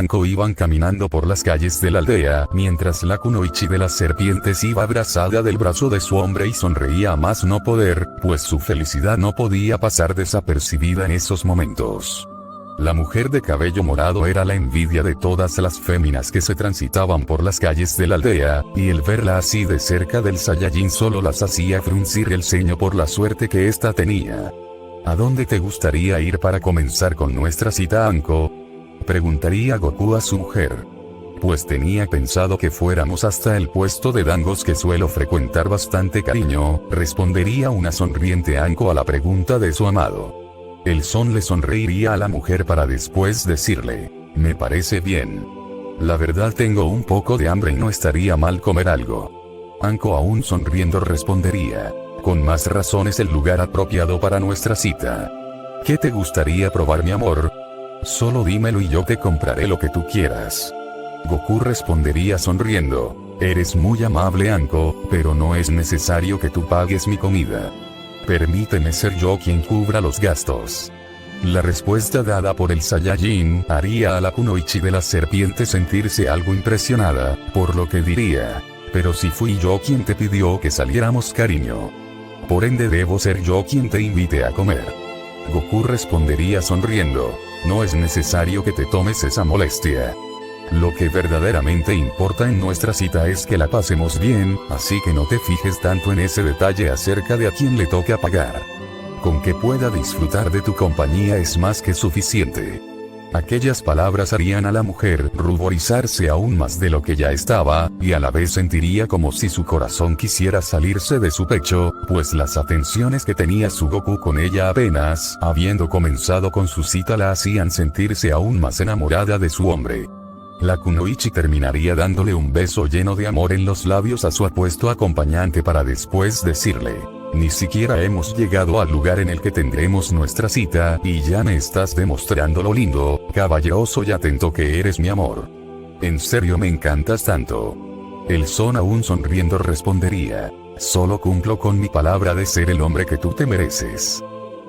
Anko iban caminando por las calles de la aldea, mientras la kunoichi de las serpientes iba abrazada del brazo de su hombre y sonreía a más no poder, pues su felicidad no podía pasar desapercibida en esos momentos. La mujer de cabello morado era la envidia de todas las féminas que se transitaban por las calles de la aldea, y el verla así de cerca del Saiyajin solo las hacía fruncir el ceño por la suerte que ésta tenía. ¿A dónde te gustaría ir para comenzar con nuestra cita, Anko?, preguntaría Goku a su mujer. Pues tenía pensado que fuéramos hasta el puesto de dangos que suelo frecuentar bastante, cariño, respondería una sonriente Anko a la pregunta de su amado. El son le sonreiría a la mujer para después decirle: me parece bien. La verdad tengo un poco de hambre y no estaría mal comer algo. Anko aún sonriendo respondería: con más razón es el lugar apropiado para nuestra cita. ¿Qué te gustaría probar, mi amor? Solo dímelo y yo te compraré lo que tú quieras. Goku respondería sonriendo: eres muy amable, Anko, pero no es necesario que tú pagues mi comida. Permíteme ser yo quien cubra los gastos. La respuesta dada por el Saiyajin haría a la kunoichi de las serpientes sentirse algo impresionada, por lo que diría: pero si fui yo quien te pidió que saliéramos, cariño. Por ende debo ser yo quien te invite a comer. Goku respondería sonriendo: no es necesario que te tomes esa molestia. Lo que verdaderamente importa en nuestra cita es que la pasemos bien, así que no te fijes tanto en ese detalle acerca de a quién le toca pagar. Con que pueda disfrutar de tu compañía es más que suficiente. Aquellas palabras harían a la mujer ruborizarse aún más de lo que ya estaba, y a la vez sentiría como si su corazón quisiera salirse de su pecho, pues las atenciones que tenía su Goku con ella apenas habiendo comenzado con su cita la hacían sentirse aún más enamorada de su hombre. La kunoichi terminaría dándole un beso lleno de amor en los labios a su apuesto acompañante para después decirle: ni siquiera hemos llegado al lugar en el que tendremos nuestra cita, y ya me estás demostrando lo lindo, caballeroso y atento que eres, mi amor. En serio me encantas tanto. El son aún sonriendo respondería: solo cumplo con mi palabra de ser el hombre que tú te mereces.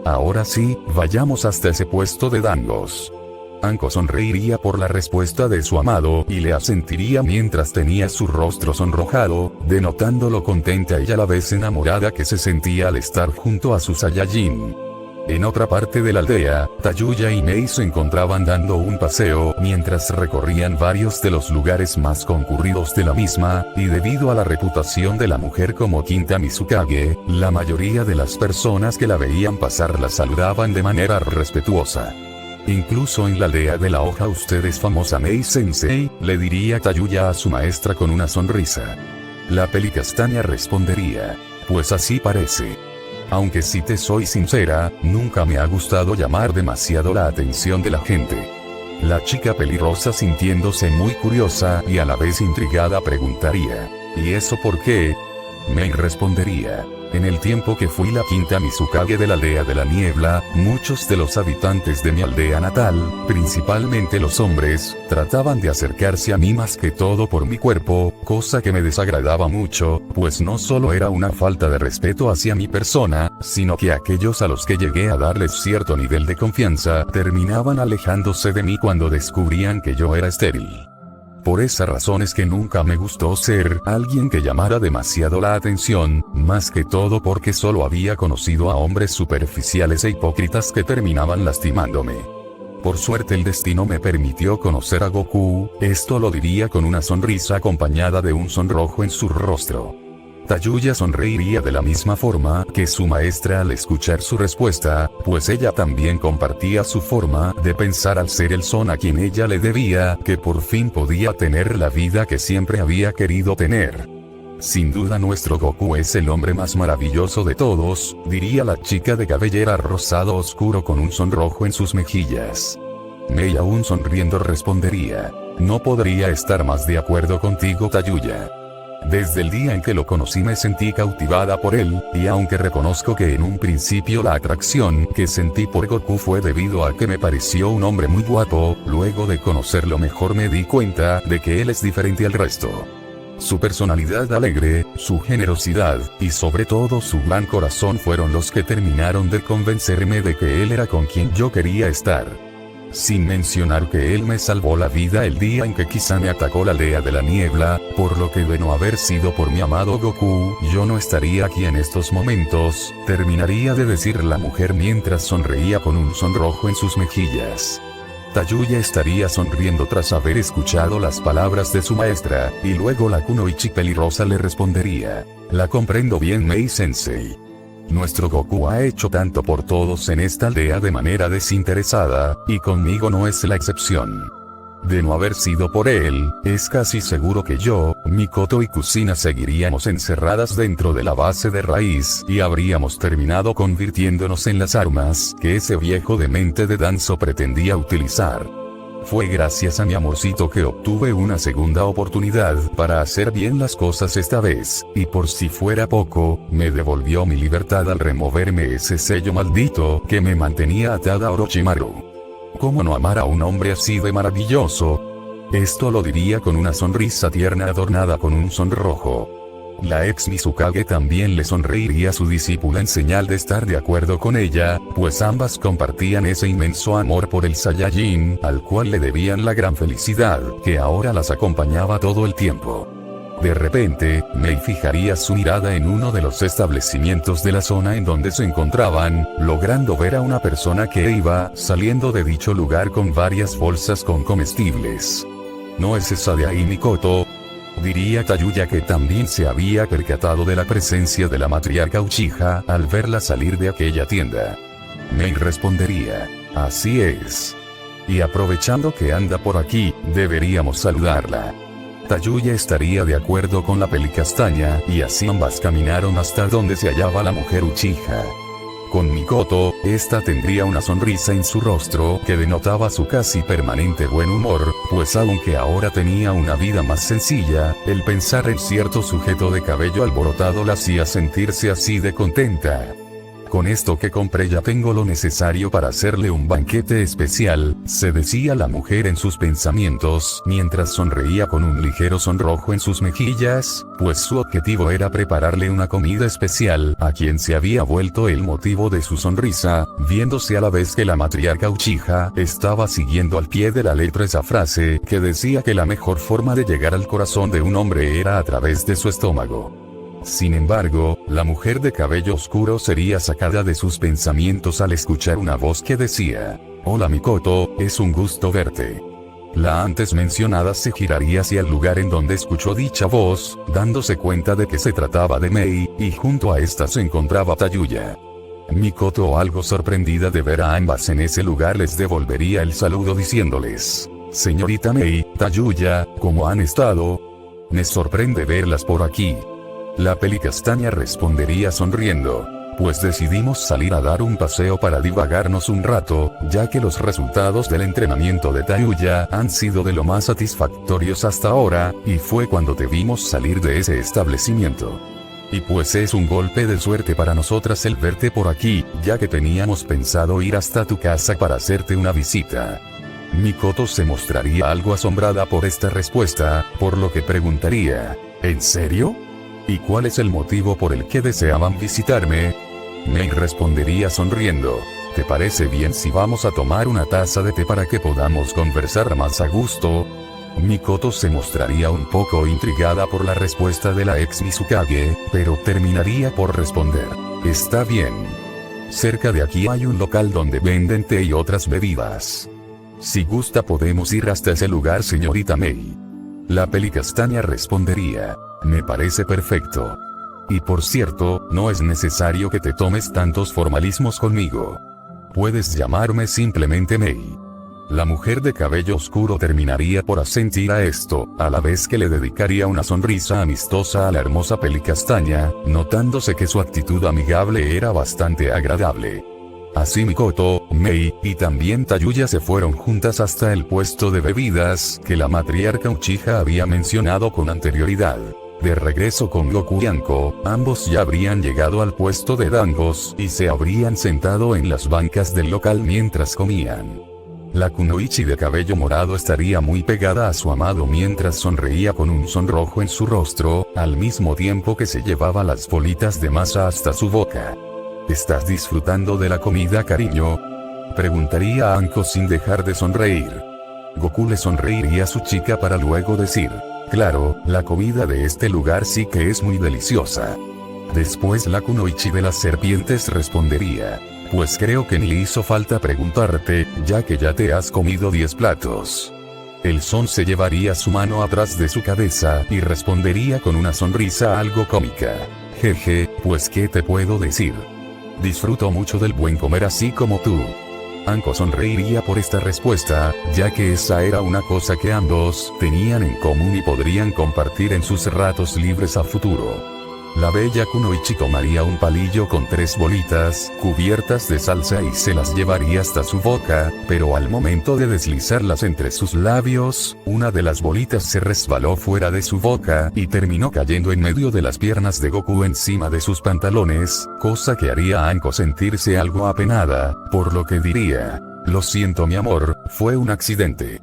Ahora sí, vayamos hasta ese puesto de dangos. Anko sonreiría por la respuesta de su amado y le asentiría mientras tenía su rostro sonrojado, denotando lo contenta y a la vez enamorada que se sentía al estar junto a su Saiyajin. En otra parte de la aldea, Tayuya y Mei se encontraban dando un paseo mientras recorrían varios de los lugares más concurridos de la misma, y debido a la reputación de la mujer como quinta Mizukage, la mayoría de las personas que la veían pasar la saludaban de manera respetuosa. Incluso en la aldea de la hoja usted es famosa, Mei-sensei, le diría Tayuya a su maestra con una sonrisa. La pelicastaña respondería: pues así parece. Aunque si te soy sincera, nunca me ha gustado llamar demasiado la atención de la gente. La chica pelirrosa, sintiéndose muy curiosa y a la vez intrigada, preguntaría: ¿y eso por qué? Mei respondería: en el tiempo que fui la quinta Mizukage de la aldea de la niebla, muchos de los habitantes de mi aldea natal, principalmente los hombres, trataban de acercarse a mí más que todo por mi cuerpo, cosa que me desagradaba mucho, pues no solo era una falta de respeto hacia mi persona, sino que aquellos a los que llegué a darles cierto nivel de confianza, terminaban alejándose de mí cuando descubrían que yo era estéril. Por esa razón es que nunca me gustó ser alguien que llamara demasiado la atención, más que todo porque solo había conocido a hombres superficiales e hipócritas que terminaban lastimándome. Por suerte el destino me permitió conocer a Goku, esto lo diría con una sonrisa acompañada de un sonrojo en su rostro. Tayuya sonreiría de la misma forma que su maestra al escuchar su respuesta, pues ella también compartía su forma de pensar al ser el son a quien ella le debía que por fin podía tener la vida que siempre había querido tener. Sin duda nuestro Goku es el hombre más maravilloso de todos, diría la chica de cabellera rosado oscuro con un sonrojo en sus mejillas. Mei aún sonriendo respondería: no podría estar más de acuerdo contigo, Tayuya. Desde el día en que lo conocí me sentí cautivada por él, y aunque reconozco que en un principio la atracción que sentí por Goku fue debido a que me pareció un hombre muy guapo, luego de conocerlo mejor me di cuenta de que él es diferente al resto. Su personalidad alegre, su generosidad, y sobre todo su gran corazón fueron los que terminaron de convencerme de que él era con quien yo quería estar. Sin mencionar que él me salvó la vida el día en que quizá me atacó la aldea de la niebla, por lo que de no haber sido por mi amado Goku, yo no estaría aquí en estos momentos, terminaría de decir la mujer mientras sonreía con un sonrojo en sus mejillas. Tayuya estaría sonriendo tras haber escuchado las palabras de su maestra, y luego la kunoichi pelirrosa le respondería: la comprendo bien, Mei-sensei. Nuestro Goku ha hecho tanto por todos en esta aldea de manera desinteresada, y conmigo no es la excepción. De no haber sido por él, es casi seguro que yo, Mikoto y Kusina seguiríamos encerradas dentro de la base de raíz, y habríamos terminado convirtiéndonos en las armas que ese viejo demente de Danzo pretendía utilizar. Fue gracias a mi amorcito que obtuve una segunda oportunidad para hacer bien las cosas esta vez, y por si fuera poco, me devolvió mi libertad al removerme ese sello maldito que me mantenía atada a Orochimaru. ¿Cómo no amar a un hombre así de maravilloso? Esto lo diría con una sonrisa tierna adornada con un sonrojo. La ex Mizukage también le sonreiría a su discípula en señal de estar de acuerdo con ella, pues ambas compartían ese inmenso amor por el Saiyajin, al cual le debían la gran felicidad, que ahora las acompañaba todo el tiempo. De repente, Mei fijaría su mirada en uno de los establecimientos de la zona en donde se encontraban, logrando ver a una persona que iba saliendo de dicho lugar con varias bolsas con comestibles. ¿No es esa de ahí Mikoto? Diría Tayuya, que también se había percatado de la presencia de la matriarca Uchiha al verla salir de aquella tienda. Mei respondería: así es. Y aprovechando que anda por aquí, deberíamos saludarla. Tayuya estaría de acuerdo con la pelicastaña, y así ambas caminaron hasta donde se hallaba la mujer Uchiha. Con Mikoto, esta tendría una sonrisa en su rostro que denotaba su casi permanente buen humor, pues aunque ahora tenía una vida más sencilla, el pensar en cierto sujeto de cabello alborotado la hacía sentirse así de contenta. Con esto que compré ya tengo lo necesario para hacerle un banquete especial, se decía la mujer en sus pensamientos, mientras sonreía con un ligero sonrojo en sus mejillas, pues su objetivo era prepararle una comida especial a quien se había vuelto el motivo de su sonrisa, viéndose a la vez que la matriarca Uchiha estaba siguiendo al pie de la letra esa frase que decía que la mejor forma de llegar al corazón de un hombre era a través de su estómago. Sin embargo, la mujer de cabello oscuro sería sacada de sus pensamientos al escuchar una voz que decía: hola Mikoto, es un gusto verte. La antes mencionada se giraría hacia el lugar en donde escuchó dicha voz, dándose cuenta de que se trataba de Mei, y junto a esta se encontraba Tayuya. Mikoto, algo sorprendida de ver a ambas en ese lugar, les devolvería el saludo diciéndoles: señorita Mei, Tayuya, ¿cómo han estado? Me sorprende verlas por aquí. La pelicastaña respondería sonriendo: pues decidimos salir a dar un paseo para divagarnos un rato, ya que los resultados del entrenamiento de Tayuya han sido de lo más satisfactorios hasta ahora, y fue cuando te vimos salir de ese establecimiento. Y pues es un golpe de suerte para nosotras el verte por aquí, ya que teníamos pensado ir hasta tu casa para hacerte una visita. Mikoto se mostraría algo asombrada por esta respuesta, por lo que preguntaría: ¿en serio? ¿Y cuál es el motivo por el que deseaban visitarme? Mei respondería sonriendo: ¿te parece bien si vamos a tomar una taza de té para que podamos conversar más a gusto? Mikoto se mostraría un poco intrigada por la respuesta de la ex Mizukage, pero terminaría por responder: está bien. Cerca de aquí hay un local donde venden té y otras bebidas. Si gusta podemos ir hasta ese lugar, señorita Mei. La pelicastaña respondería: me parece perfecto. Y por cierto, no es necesario que te tomes tantos formalismos conmigo. Puedes llamarme simplemente Mei. La mujer de cabello oscuro terminaría por asentir a esto, a la vez que le dedicaría una sonrisa amistosa a la hermosa pelicastaña, notándose que su actitud amigable era bastante agradable. Así Mikoto, Mei, y también Tayuya se fueron juntas hasta el puesto de bebidas que la matriarca Uchiha había mencionado con anterioridad. De regreso con Goku y Anko, ambos ya habrían llegado al puesto de dangos, y se habrían sentado en las bancas del local mientras comían. La kunoichi de cabello morado estaría muy pegada a su amado mientras sonreía con un sonrojo en su rostro, al mismo tiempo que se llevaba las bolitas de masa hasta su boca. ¿Estás disfrutando de la comida, cariño? Preguntaría a Anko sin dejar de sonreír. Goku le sonreiría a su chica para luego decir: claro, la comida de este lugar sí que es muy deliciosa. Después la Kunoichi de las serpientes respondería: pues creo que ni hizo falta preguntarte, ya que ya te has comido 10 platos. El Son se llevaría su mano atrás de su cabeza y respondería con una sonrisa algo cómica: jeje, pues qué te puedo decir. Disfruto mucho del buen comer así como tú. Anko sonreiría por esta respuesta, ya que esa era una cosa que ambos tenían en común y podrían compartir en sus ratos libres a futuro. La bella Kunoichi tomaría un palillo con 3 bolitas cubiertas de salsa y se las llevaría hasta su boca, pero al momento de deslizarlas entre sus labios, una de las bolitas se resbaló fuera de su boca y terminó cayendo en medio de las piernas de Goku encima de sus pantalones, cosa que haría a Anko sentirse algo apenada, por lo que diría: lo siento mi amor, fue un accidente.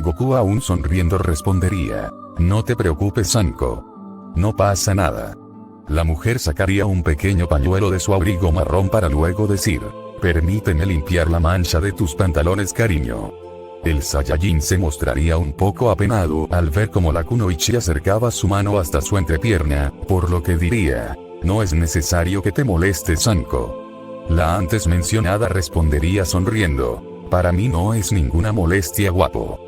Goku aún sonriendo respondería: no te preocupes Anko. No pasa nada. La mujer sacaría un pequeño pañuelo de su abrigo marrón para luego decir: permíteme limpiar la mancha de tus pantalones cariño. El Saiyajin se mostraría un poco apenado al ver cómo la Kunoichi acercaba su mano hasta su entrepierna, por lo que diría: no es necesario que te molestes Anko. La antes mencionada respondería sonriendo: para mí no es ninguna molestia guapo.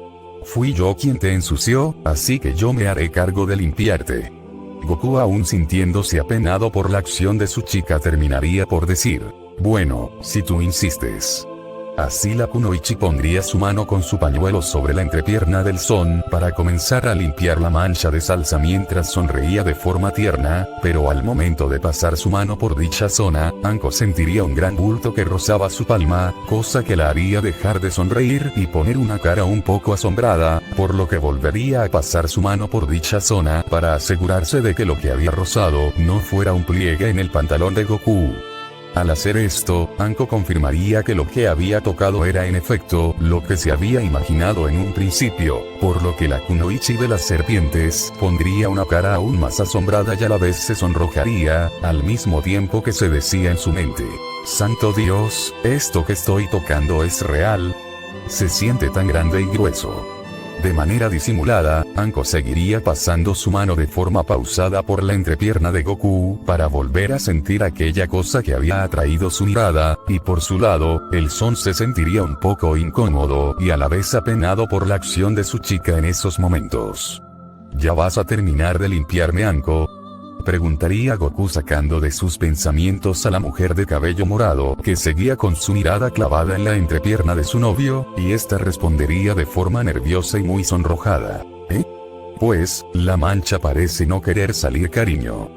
Fui yo quien te ensució, así que yo me haré cargo de limpiarte. Goku aún sintiéndose apenado por la acción de su chica terminaría por decir: bueno, si tú insistes. Así la Kunoichi pondría su mano con su pañuelo sobre la entrepierna del Son para comenzar a limpiar la mancha de salsa mientras sonreía de forma tierna, pero al momento de pasar su mano por dicha zona, Anko sentiría un gran bulto que rozaba su palma, cosa que la haría dejar de sonreír y poner una cara un poco asombrada, por lo que volvería a pasar su mano por dicha zona para asegurarse de que lo que había rozado no fuera un pliegue en el pantalón de Goku. Al hacer esto, Anko confirmaría que lo que había tocado era en efecto lo que se había imaginado en un principio, por lo que la Kunoichi de las serpientes pondría una cara aún más asombrada y a la vez se sonrojaría, al mismo tiempo que se decía en su mente: santo Dios, esto que estoy tocando es real. Se siente tan grande y grueso. De manera disimulada, Anko seguiría pasando su mano de forma pausada por la entrepierna de Goku para volver a sentir aquella cosa que había atraído su mirada, y por su lado, el Son se sentiría un poco incómodo y a la vez apenado por la acción de su chica en esos momentos. ¿Ya vas a terminar de limpiarme Anko?, preguntaría Goku sacando de sus pensamientos a la mujer de cabello morado que seguía con su mirada clavada en la entrepierna de su novio, y ésta respondería de forma nerviosa y muy sonrojada: pues, la mancha parece no querer salir cariño.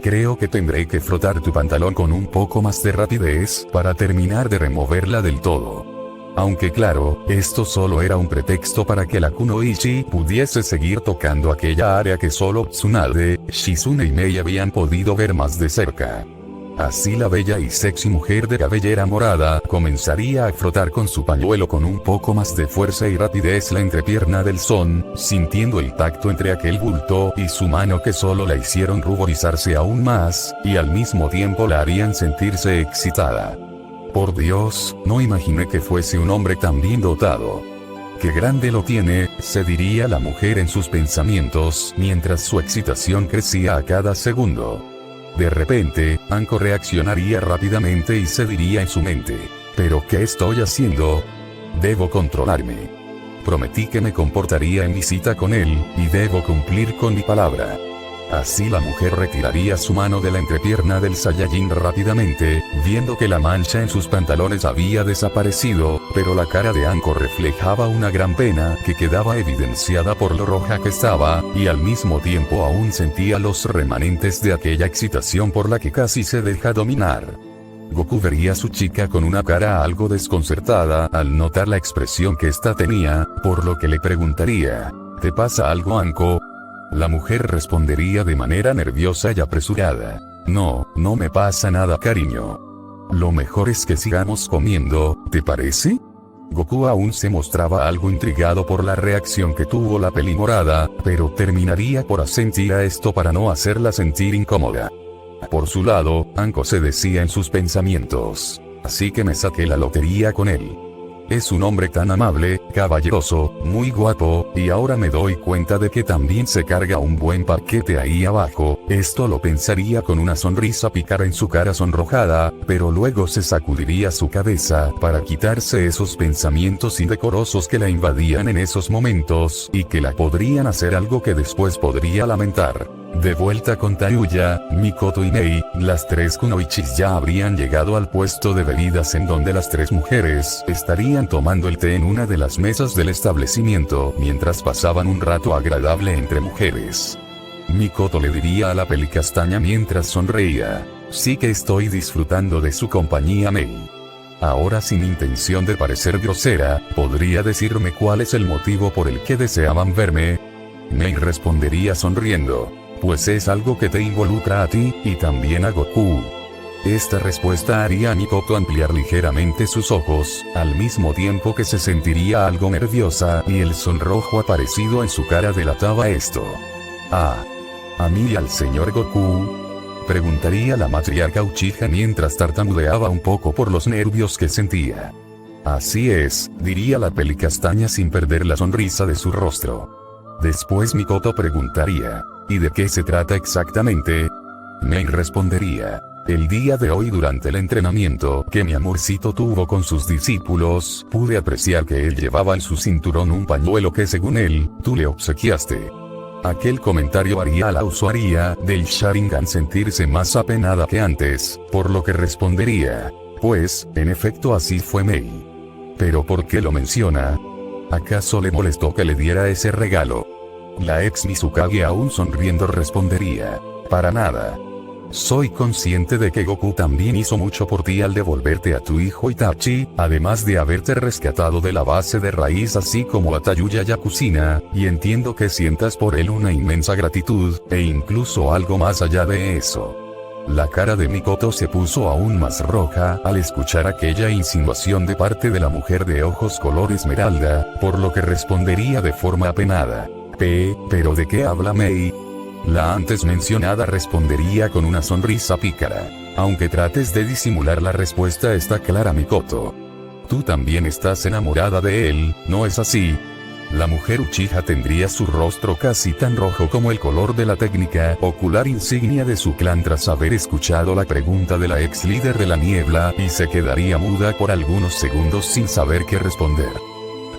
Creo que tendré que frotar tu pantalón con un poco más de rapidez para terminar de removerla del todo. Aunque claro, esto solo era un pretexto para que la Kunoichi pudiese seguir tocando aquella área que solo Tsunade, Shizune y Mei habían podido ver más de cerca. Así la bella y sexy mujer de cabellera morada comenzaría a frotar con su pañuelo con un poco más de fuerza y rapidez la entrepierna del Son, sintiendo el tacto entre aquel bulto y su mano que solo la hicieron ruborizarse aún más, y al mismo tiempo la harían sentirse excitada. Por Dios, no imaginé que fuese un hombre tan bien dotado. Qué grande lo tiene, se diría la mujer en sus pensamientos mientras su excitación crecía a cada segundo. De repente, Anko reaccionaría rápidamente y se diría en su mente: ¿pero qué estoy haciendo? Debo controlarme. Prometí que me comportaría en visita con él, y debo cumplir con mi palabra. Así la mujer retiraría su mano de la entrepierna del Saiyajin rápidamente, viendo que la mancha en sus pantalones había desaparecido, pero la cara de Anko reflejaba una gran pena que quedaba evidenciada por lo roja que estaba, y al mismo tiempo aún sentía los remanentes de aquella excitación por la que casi se deja dominar. Goku vería a su chica con una cara algo desconcertada al notar la expresión que ésta tenía, por lo que le preguntaría: ¿te pasa algo Anko? La mujer respondería de manera nerviosa y apresurada: no, no me pasa nada cariño. Lo mejor es que sigamos comiendo, ¿te parece? Goku aún se mostraba algo intrigado por la reacción que tuvo la peli morada, pero terminaría por asentir a esto para no hacerla sentir incómoda. Por su lado, Anko se decía en sus pensamientos: así que me saqué la lotería con él. Es un hombre tan amable, caballeroso, muy guapo, y ahora me doy cuenta de que también se carga un buen paquete ahí abajo. Esto lo pensaría con una sonrisa pícara en su cara sonrojada, pero luego se sacudiría su cabeza para quitarse esos pensamientos indecorosos que la invadían en esos momentos, y que la podrían hacer algo que después podría lamentar. De vuelta con Tayuya, Mikoto y Mei, las tres kunoichis ya habrían llegado al puesto de bebidas en donde las tres mujeres estarían tomando el té en una de las mesas del establecimiento mientras pasaban un rato agradable entre mujeres. Mikoto le diría a la pelicastaña mientras sonreía: sí que estoy disfrutando de su compañía, Mei. Ahora, sin intención de parecer grosera, ¿podría decirme cuál es el motivo por el que deseaban verme? Mei respondería sonriendo: pues es algo que te involucra a ti, y también a Goku. Esta respuesta haría a Mikoto ampliar ligeramente sus ojos, al mismo tiempo que se sentiría algo nerviosa, y el sonrojo aparecido en su cara delataba esto. ¿A mí y al señor Goku?, preguntaría la matriarca Uchiha mientras tartamudeaba un poco por los nervios que sentía. Así es, diría la pelicastaña sin perder la sonrisa de su rostro. Después Mikoto preguntaría: ¿y de qué se trata exactamente? Mei respondería: el día de hoy durante el entrenamiento que mi amorcito tuvo con sus discípulos, pude apreciar que él llevaba en su cinturón un pañuelo que según él, tú le obsequiaste. Aquel comentario haría a la usuaria del Sharingan sentirse más apenada que antes, por lo que respondería: pues, en efecto así fue, Mei. ¿Pero por qué lo menciona? ¿Acaso le molestó que le diera ese regalo? La ex Mizukage aún sonriendo respondería: para nada. Soy consciente de que Goku también hizo mucho por ti al devolverte a tu hijo Itachi, además de haberte rescatado de la base de raíz así como a Tayuya Yakusina, y entiendo que sientas por él una inmensa gratitud, e incluso algo más allá de eso. La cara de Mikoto se puso aún más roja al escuchar aquella insinuación de parte de la mujer de ojos color esmeralda, por lo que respondería de forma apenada: ¿pero de qué habla Mei? La antes mencionada respondería con una sonrisa pícara: aunque trates de disimular la respuesta está clara, Mikoto. Tú también estás enamorada de él, ¿no es así? La mujer Uchiha tendría su rostro casi tan rojo como el color de la técnica ocular insignia de su clan tras haber escuchado la pregunta de la ex líder de la niebla, y se quedaría muda por algunos segundos sin saber qué responder.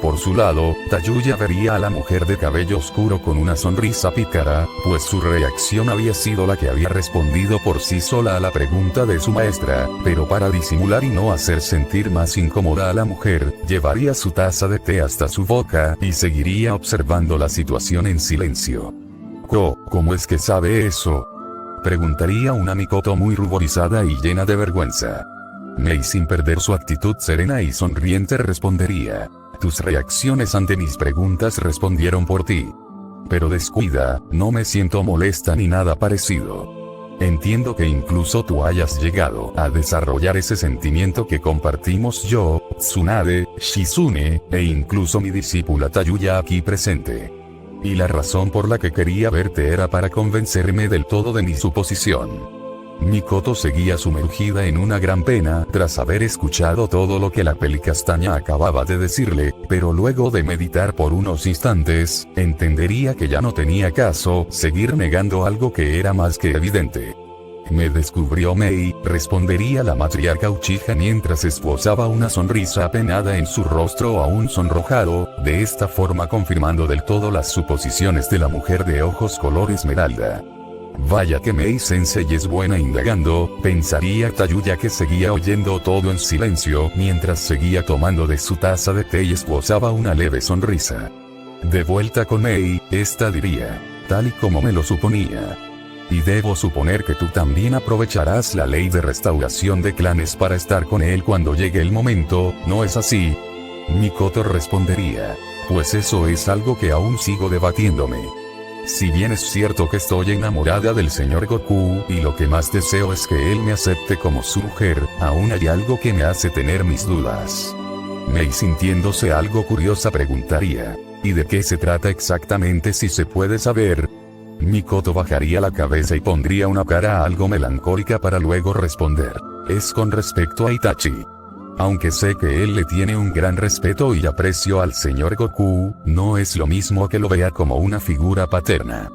Por su lado, Tayuya vería a la mujer de cabello oscuro con una sonrisa pícara, pues su reacción había sido la que había respondido por sí sola a la pregunta de su maestra, pero para disimular y no hacer sentir más incómoda a la mujer, llevaría su taza de té hasta su boca, y seguiría observando la situación en silencio. ¿Cómo es que sabe eso?, preguntaría una Mikoto muy ruborizada y llena de vergüenza. Mei, sin perder su actitud serena y sonriente, respondería: tus reacciones ante mis preguntas respondieron por ti. Pero descuida, no me siento molesta ni nada parecido. Entiendo que incluso tú hayas llegado a desarrollar ese sentimiento que compartimos yo, Tsunade, Shizune, e incluso mi discípula Tayuya aquí presente. Y la razón por la que quería verte era para convencerme del todo de mi suposición. Mikoto seguía sumergida en una gran pena tras haber escuchado todo lo que la pelicastaña acababa de decirle, pero luego de meditar por unos instantes, entendería que ya no tenía caso seguir negando algo que era más que evidente. Me descubrió Mei, respondería la matriarca Uchiha mientras esbozaba una sonrisa apenada en su rostro aún sonrojado, de esta forma confirmando del todo las suposiciones de la mujer de ojos color esmeralda. Vaya que Mei Sensei es buena indagando, pensaría Tayuya, que seguía oyendo todo en silencio mientras seguía tomando de su taza de té y esbozaba una leve sonrisa. De vuelta con Mei, esta diría: tal y como me lo suponía. Y debo suponer que tú también aprovecharás la ley de restauración de clanes para estar con él cuando llegue el momento, ¿no es así? Mikoto respondería: pues eso es algo que aún sigo debatiéndome. Si bien es cierto que estoy enamorada del señor Goku, y lo que más deseo es que él me acepte como su mujer, aún hay algo que me hace tener mis dudas. Mei, sintiéndose algo curiosa, preguntaría: ¿y de qué se trata exactamente, si se puede saber? Mikoto bajaría la cabeza y pondría una cara algo melancólica para luego responder: es con respecto a Itachi. Aunque sé que él le tiene un gran respeto y aprecio al señor Goku, no es lo mismo que lo vea como una figura paterna.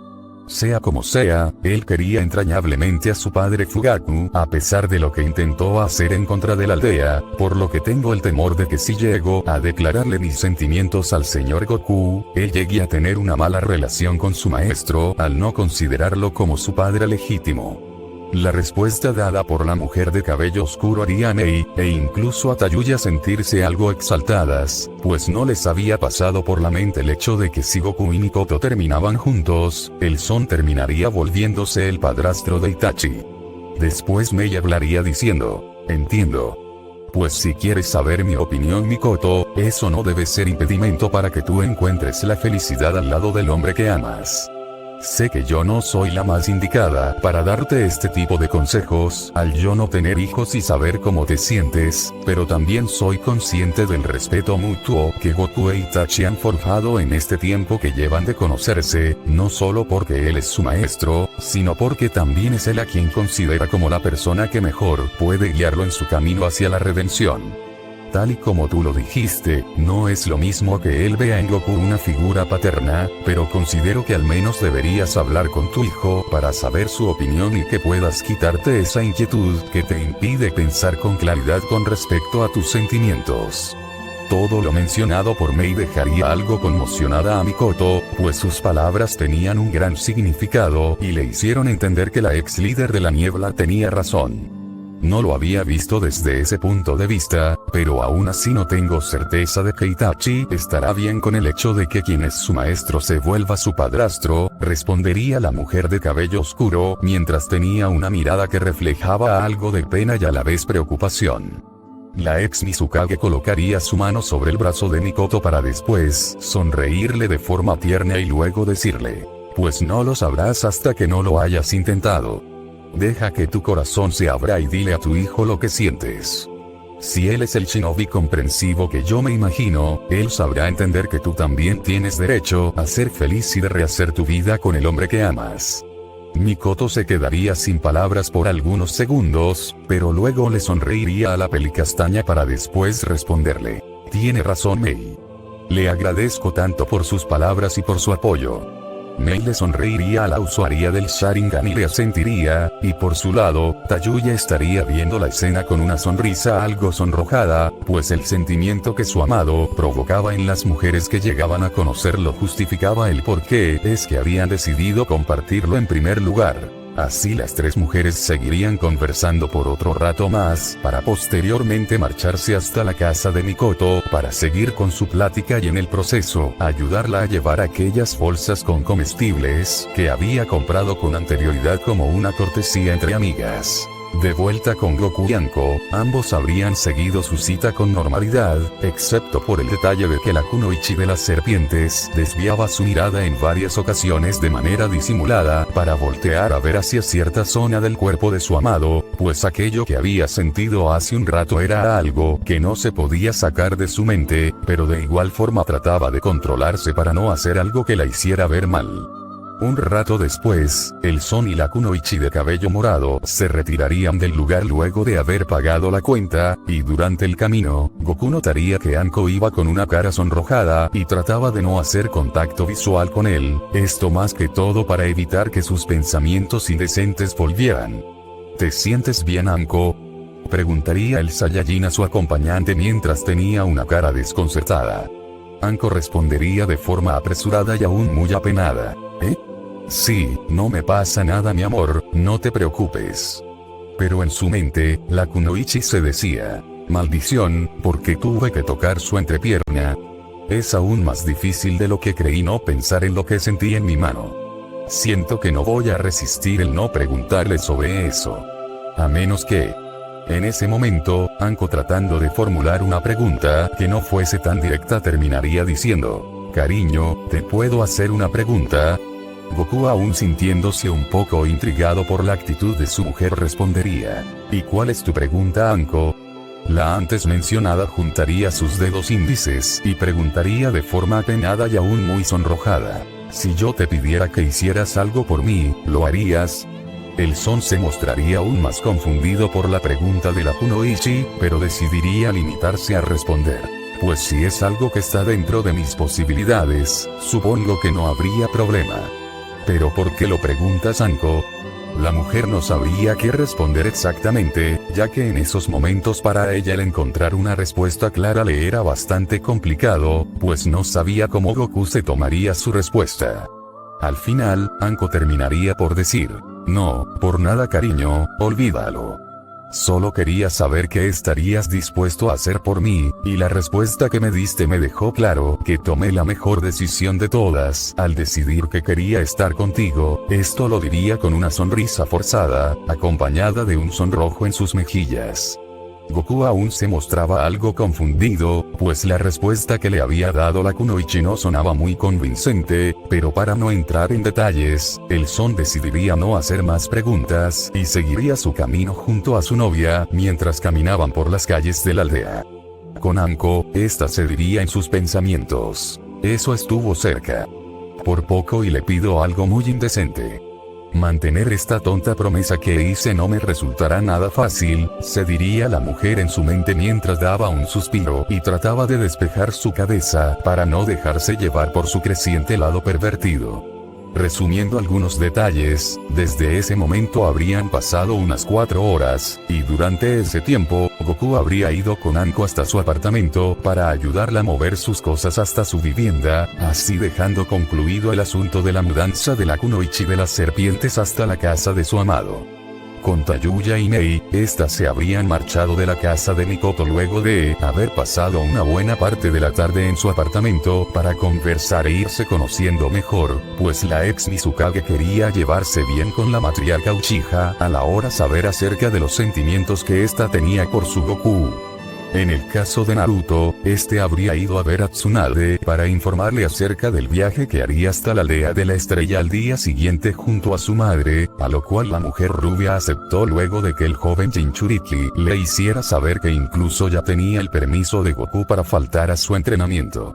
Sea como sea, él quería entrañablemente a su padre Fugaku, a pesar de lo que intentó hacer en contra de la aldea, por lo que tengo el temor de que si llego a declararle mis sentimientos al señor Goku, él llegue a tener una mala relación con su maestro al no considerarlo como su padre legítimo. La respuesta dada por la mujer de cabello oscuro haría a Mei, e incluso a Tayuya sentirse algo exaltadas, pues no les había pasado por la mente el hecho de que si Goku y Mikoto terminaban juntos, el Son terminaría volviéndose el padrastro de Itachi. Después Mei hablaría diciendo, entiendo. Pues si quieres saber mi opinión Mikoto, eso no debe ser impedimento para que tú encuentres la felicidad al lado del hombre que amas. Sé que yo no soy la más indicada para darte este tipo de consejos, al yo no tener hijos y saber cómo te sientes, pero también soy consciente del respeto mutuo que Goku e Itachi han forjado en este tiempo que llevan de conocerse, no solo porque él es su maestro, sino porque también es él a quien considera como la persona que mejor puede guiarlo en su camino hacia la redención. Tal y como tú lo dijiste, no es lo mismo que él vea en Goku una figura paterna, pero considero que al menos deberías hablar con tu hijo para saber su opinión y que puedas quitarte esa inquietud que te impide pensar con claridad con respecto a tus sentimientos. Todo lo mencionado por Mei dejaría algo conmocionada a Mikoto, pues sus palabras tenían un gran significado y le hicieron entender que la ex líder de la niebla tenía razón. No lo había visto desde ese punto de vista, pero aún así no tengo certeza de que Itachi estará bien con el hecho de que quien es su maestro se vuelva su padrastro, respondería la mujer de cabello oscuro, mientras tenía una mirada que reflejaba algo de pena y a la vez preocupación. La ex Mizukage colocaría su mano sobre el brazo de Mikoto para después sonreírle de forma tierna y luego decirle, pues no lo sabrás hasta que no lo hayas intentado. Deja que tu corazón se abra y dile a tu hijo lo que sientes. Si él es el shinobi comprensivo que yo me imagino, él sabrá entender que tú también tienes derecho a ser feliz y de rehacer tu vida con el hombre que amas. Mikoto se quedaría sin palabras por algunos segundos, pero luego le sonreiría a la pelicastaña para después responderle. Tiene razón Mei. Le agradezco tanto por sus palabras y por su apoyo. Mei le sonreiría a la usuaria del Sharingan y le asentiría, y por su lado, Tayuya estaría viendo la escena con una sonrisa algo sonrojada, pues el sentimiento que su amado provocaba en las mujeres que llegaban a conocerlo justificaba el por qué es que habían decidido compartirlo en primer lugar. Así las tres mujeres seguirían conversando por otro rato más, para posteriormente marcharse hasta la casa de Mikoto, para seguir con su plática y en el proceso, ayudarla a llevar aquellas bolsas con comestibles, que había comprado con anterioridad como una cortesía entre amigas. De vuelta con Goku y Anko, ambos habrían seguido su cita con normalidad, excepto por el detalle de que la kunoichi de las serpientes desviaba su mirada en varias ocasiones de manera disimulada para voltear a ver hacia cierta zona del cuerpo de su amado, pues aquello que había sentido hace un rato era algo que no se podía sacar de su mente, pero de igual forma trataba de controlarse para no hacer algo que la hiciera ver mal. Un rato después, el Son y la kunoichi de cabello morado se retirarían del lugar luego de haber pagado la cuenta, y durante el camino, Goku notaría que Anko iba con una cara sonrojada y trataba de no hacer contacto visual con él, esto más que todo para evitar que sus pensamientos indecentes volvieran. ¿Te sientes bien Anko? Preguntaría el Saiyajin a su acompañante mientras tenía una cara desconcertada. Anko respondería de forma apresurada y aún muy apenada. ¿Eh? Sí, no me pasa nada mi amor, no te preocupes. Pero en su mente, la kunoichi se decía, maldición, porque tuve que tocar su entrepierna. Es aún más difícil de lo que creí no pensar en lo que sentí en mi mano. Siento que no voy a resistir el no preguntarle sobre eso. A menos que... En ese momento, Anko tratando de formular una pregunta que no fuese tan directa terminaría diciendo, cariño, ¿te puedo hacer una pregunta? Goku aún sintiéndose un poco intrigado por la actitud de su mujer respondería, ¿y cuál es tu pregunta Anko? La antes mencionada juntaría sus dedos índices y preguntaría de forma apenada y aún muy sonrojada, si yo te pidiera que hicieras algo por mí, ¿lo harías? El Son se mostraría aún más confundido por la pregunta de la Kunoichi, pero decidiría limitarse a responder. Pues si es algo que está dentro de mis posibilidades, supongo que no habría problema. ¿Pero por qué lo preguntas, Anko? La mujer no sabría qué responder exactamente, ya que en esos momentos para ella el encontrar una respuesta clara le era bastante complicado, pues no sabía cómo Goku se tomaría su respuesta. Al final, Anko terminaría por decir, no, por nada cariño, olvídalo. Solo quería saber qué estarías dispuesto a hacer por mí, y la respuesta que me diste me dejó claro que tomé la mejor decisión de todas al decidir que quería estar contigo. Esto lo diría con una sonrisa forzada, acompañada de un sonrojo en sus mejillas. Goku aún se mostraba algo confundido, pues la respuesta que le había dado la Kunoichi no sonaba muy convincente, pero para no entrar en detalles, el Son decidiría no hacer más preguntas y seguiría su camino junto a su novia mientras caminaban por las calles de la aldea. Con Anko, esta cediría en sus pensamientos. Eso estuvo cerca. Por poco y le pido algo muy indecente. Mantener esta tonta promesa que hice no me resultará nada fácil, se diría la mujer en su mente mientras daba un suspiro y trataba de despejar su cabeza para no dejarse llevar por su creciente lado pervertido. Resumiendo algunos detalles, desde ese momento habrían pasado unas 4 horas, y durante ese tiempo, Goku habría ido con Anko hasta su apartamento para ayudarla a mover sus cosas hasta su vivienda, así dejando concluido el asunto de la mudanza de la Kunoichi de las serpientes hasta la casa de su amado. Con Tayuya y Mei, estas se habrían marchado de la casa de Mikoto luego de haber pasado una buena parte de la tarde en su apartamento para conversar e irse conociendo mejor, pues la ex Mizukage quería llevarse bien con la matriarca Uchiha a la hora saber acerca de los sentimientos que ésta tenía por su Goku. En el caso de Naruto, este habría ido a ver a Tsunade para informarle acerca del viaje que haría hasta la aldea de la estrella al día siguiente junto a su madre, a lo cual la mujer rubia aceptó luego de que el joven Jinchuriki le hiciera saber que incluso ya tenía el permiso de Goku para faltar a su entrenamiento.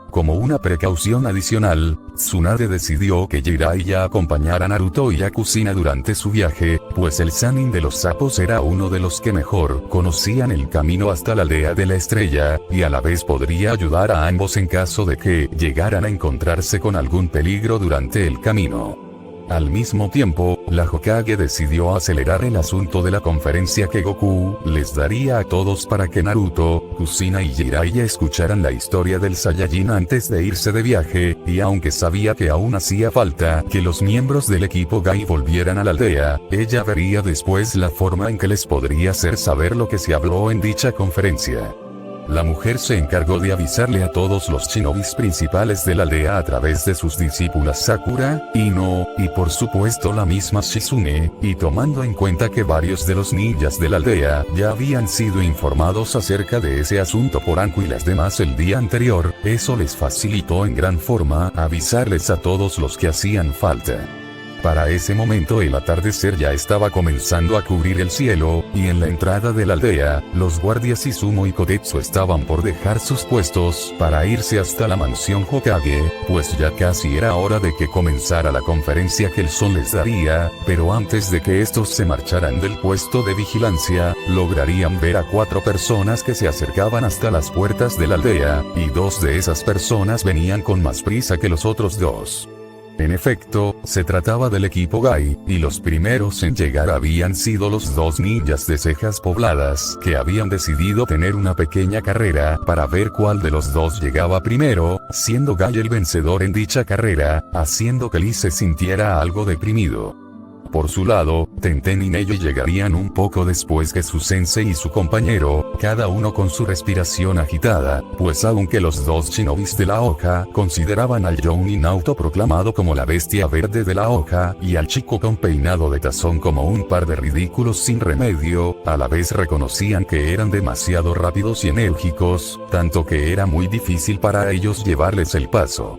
Como una precaución adicional, Tsunade decidió que Jiraiya acompañara a Naruto y a Kusina durante su viaje, pues el Sannin de los sapos era uno de los que mejor conocían el camino hasta la aldea de la estrella, y a la vez podría ayudar a ambos en caso de que llegaran a encontrarse con algún peligro durante el camino. Al mismo tiempo, la Hokage decidió acelerar el asunto de la conferencia que Goku les daría a todos para que Naruto, Kusina y Jiraiya escucharan la historia del Saiyajin antes de irse de viaje, y aunque sabía que aún hacía falta que los miembros del equipo Gai volvieran a la aldea, ella vería después la forma en que les podría hacer saber lo que se habló en dicha conferencia. La mujer se encargó de avisarle a todos los shinobis principales de la aldea a través de sus discípulas Sakura, Ino, y por supuesto la misma Shizune, y tomando en cuenta que varios de los ninjas de la aldea ya habían sido informados acerca de ese asunto por Anko y las demás el día anterior, eso les facilitó en gran forma avisarles a todos los que hacían falta. Para ese momento el atardecer ya estaba comenzando a cubrir el cielo, y en la entrada de la aldea, los guardias Izumo y Kotetsu estaban por dejar sus puestos para irse hasta la mansión Hokage, pues ya casi era hora de que comenzara la conferencia que el sol les daría, pero antes de que estos se marcharan del puesto de vigilancia, lograrían ver a 4 personas que se acercaban hasta las puertas de la aldea, y 2 de esas personas venían con más prisa que los otros 2. En efecto, se trataba del equipo Gai, y los primeros en llegar habían sido los 2 ninjas de cejas pobladas, que habían decidido tener una pequeña carrera para ver cuál de los 2 llegaba primero, siendo Gai el vencedor en dicha carrera, haciendo que Lee se sintiera algo deprimido. Por su lado, Tenten y Neji llegarían un poco después que su sensei y su compañero, cada uno con su respiración agitada, pues aunque los 2 shinobis de la hoja consideraban al Jounin autoproclamado como la bestia verde de la hoja, y al chico con peinado de tazón como un par de ridículos sin remedio, a la vez reconocían que eran demasiado rápidos y enérgicos, tanto que era muy difícil para ellos llevarles el paso.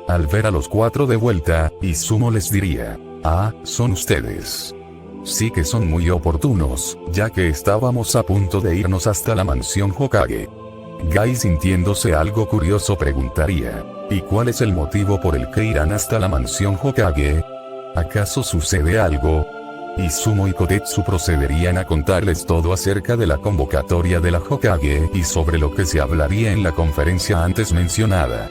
Al ver a los 4 de vuelta, Izumo les diría: "Ah, son ustedes. Sí que son muy oportunos, ya que estábamos a punto de irnos hasta la mansión Hokage". Gai, sintiéndose algo curioso, preguntaría: ¿y cuál es el motivo por el que irán hasta la mansión Hokage? ¿Acaso sucede algo? Izumo y Kotetsu procederían a contarles todo acerca de la convocatoria de la Hokage y sobre lo que se hablaría en la conferencia antes mencionada.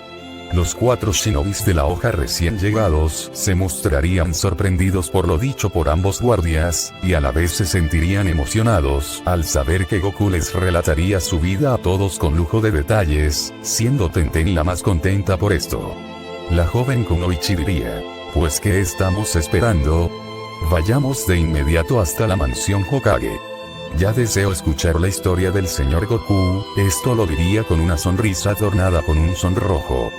Los 4 shinobis de la hoja recién llegados se mostrarían sorprendidos por lo dicho por ambos guardias, y a la vez se sentirían emocionados al saber que Goku les relataría su vida a todos con lujo de detalles, siendo Tenten la más contenta por esto. La joven Kunoichi diría: «Pues ¿qué estamos esperando? Vayamos de inmediato hasta la mansión Hokage. Ya deseo escuchar la historia del señor Goku». Esto lo diría con una sonrisa adornada con un sonrojo.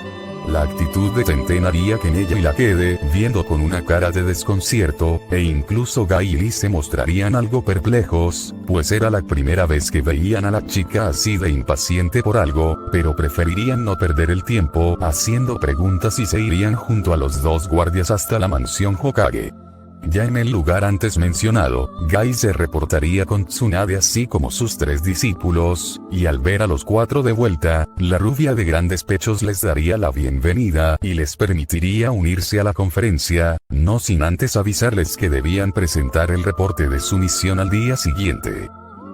La actitud de Tenten haría que ella y la quede viendo con una cara de desconcierto, e incluso Gai y Lee se mostrarían algo perplejos, pues era la primera vez que veían a la chica así de impaciente por algo, pero preferirían no perder el tiempo haciendo preguntas y se irían junto a los 2 guardias hasta la mansión Hokage. Ya en el lugar antes mencionado, Gai se reportaría con Tsunade así como sus 3 discípulos, y al ver a los 4 de vuelta, la rubia de grandes pechos les daría la bienvenida y les permitiría unirse a la conferencia, no sin antes avisarles que debían presentar el reporte de su misión al día siguiente.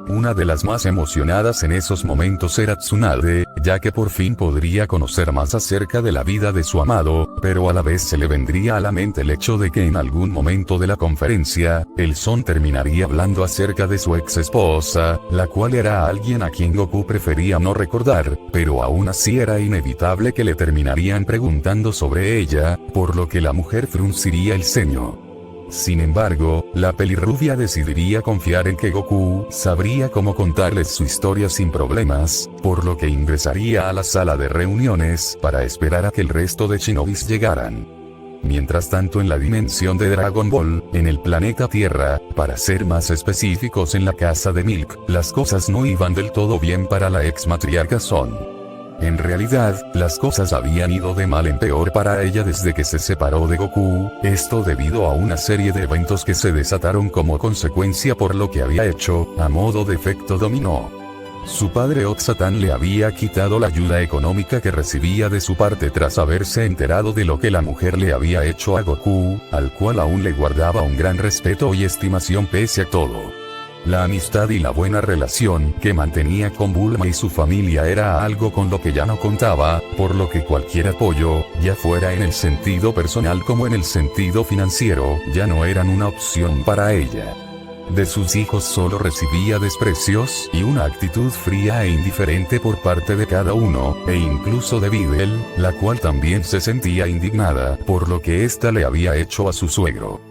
Una de las más emocionadas en esos momentos era Tsunade, ya que por fin podría conocer más acerca de la vida de su amado, pero a la vez se le vendría a la mente el hecho de que en algún momento de la conferencia, el Son terminaría hablando acerca de su ex esposa, la cual era alguien a quien Goku prefería no recordar, pero aún así era inevitable que le terminarían preguntando sobre ella, por lo que la mujer frunciría el ceño. Sin embargo, la pelirrubia decidiría confiar en que Goku sabría cómo contarles su historia sin problemas, por lo que ingresaría a la sala de reuniones para esperar a que el resto de shinobis llegaran. Mientras tanto en la dimensión de Dragon Ball, en el planeta Tierra, para ser más específicos en la casa de Milk, las cosas no iban del todo bien para la ex matriarca Son. En realidad, las cosas habían ido de mal en peor para ella desde que se separó de Goku, esto debido a una serie de eventos que se desataron como consecuencia por lo que había hecho, a modo de efecto dominó. Su padre Otsatan le había quitado la ayuda económica que recibía de su parte tras haberse enterado de lo que la mujer le había hecho a Goku, al cual aún le guardaba un gran respeto y estimación pese a todo. La amistad y la buena relación que mantenía con Bulma y su familia era algo con lo que ya no contaba, por lo que cualquier apoyo, ya fuera en el sentido personal como en el sentido financiero, ya no eran una opción para ella. De sus hijos solo recibía desprecios y una actitud fría e indiferente por parte de cada uno, e incluso de Videl, la cual también se sentía indignada por lo que ésta le había hecho a su suegro.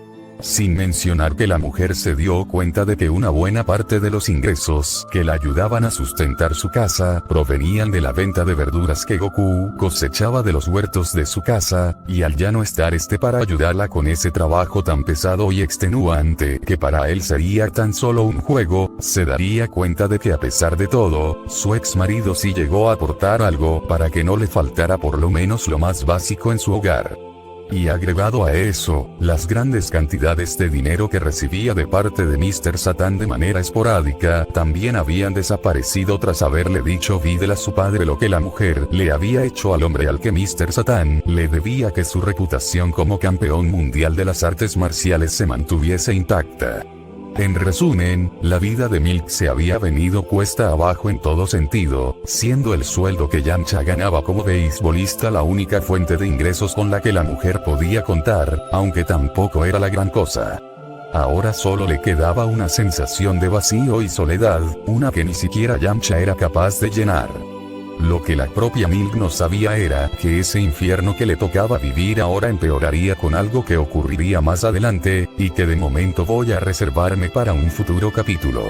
Sin mencionar que la mujer se dio cuenta de que una buena parte de los ingresos que la ayudaban a sustentar su casa provenían de la venta de verduras que Goku cosechaba de los huertos de su casa, y al ya no estar para ayudarla con ese trabajo tan pesado y extenuante que para él sería tan solo un juego, se daría cuenta de que a pesar de todo, su ex marido sí llegó a aportar algo para que no le faltara por lo menos lo más básico en su hogar. Y agregado a eso, las grandes cantidades de dinero que recibía de parte de Mr. Satan de manera esporádica, también habían desaparecido tras haberle dicho Videl a su padre lo que la mujer le había hecho al hombre al que Mr. Satan le debía que su reputación como campeón mundial de las artes marciales se mantuviese intacta. En resumen, la vida de Milk se había venido cuesta abajo en todo sentido, siendo el sueldo que Yamcha ganaba como beisbolista la única fuente de ingresos con la que la mujer podía contar, aunque tampoco era la gran cosa. Ahora solo le quedaba una sensación de vacío y soledad, una que ni siquiera Yamcha era capaz de llenar. Lo que la propia Milk no sabía era que ese infierno que le tocaba vivir ahora empeoraría con algo que ocurriría más adelante, y que de momento voy a reservarme para un futuro capítulo.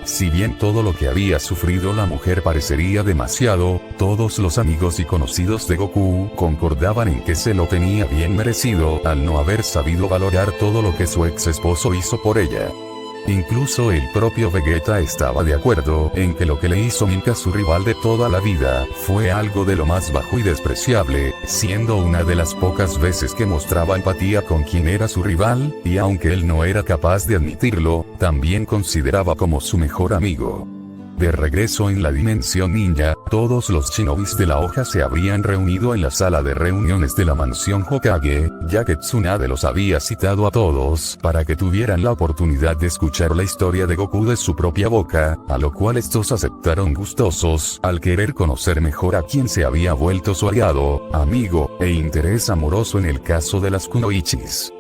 Si bien todo lo que había sufrido la mujer parecería demasiado, todos los amigos y conocidos de Goku concordaban en que se lo tenía bien merecido al no haber sabido valorar todo lo que su ex esposo hizo por ella. Incluso el propio Vegeta estaba de acuerdo en que lo que le hizo Milk a su rival de toda la vida fue algo de lo más bajo y despreciable, siendo una de las pocas veces que mostraba empatía con quien era su rival, y aunque él no era capaz de admitirlo, también consideraba como su mejor amigo. De regreso en la dimensión ninja, todos los shinobis de la hoja se habrían reunido en la sala de reuniones de la mansión Hokage, ya que Tsunade los había citado a todos para que tuvieran la oportunidad de escuchar la historia de Goku de su propia boca, a lo cual estos aceptaron gustosos, al querer conocer mejor a quien se había vuelto su aliado, amigo, e interés amoroso en el caso de las kunoichis.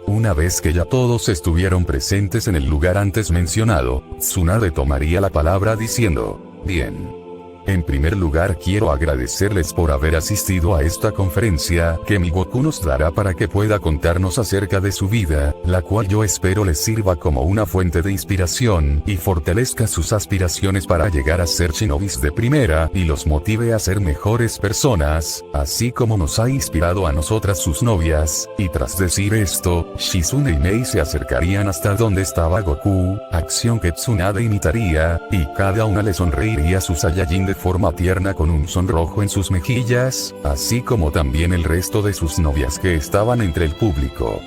Una vez que ya todos estuvieron presentes en el lugar antes mencionado, Tsunade tomaría la palabra diciendo: bien. En primer lugar quiero agradecerles por haber asistido a esta conferencia que mi Goku nos dará para que pueda contarnos acerca de su vida, la cual yo espero les sirva como una fuente de inspiración y fortalezca sus aspiraciones para llegar a ser shinobis de primera y los motive a ser mejores personas, así como nos ha inspirado a nosotras sus novias. Y tras decir esto, Shizune y Mei se acercarían hasta donde estaba Goku, acción que Tsunade imitaría, y cada una le sonreiría a su Saiyajin de forma tierna con un sonrojo en sus mejillas, así como también el resto de sus novias que estaban entre el público.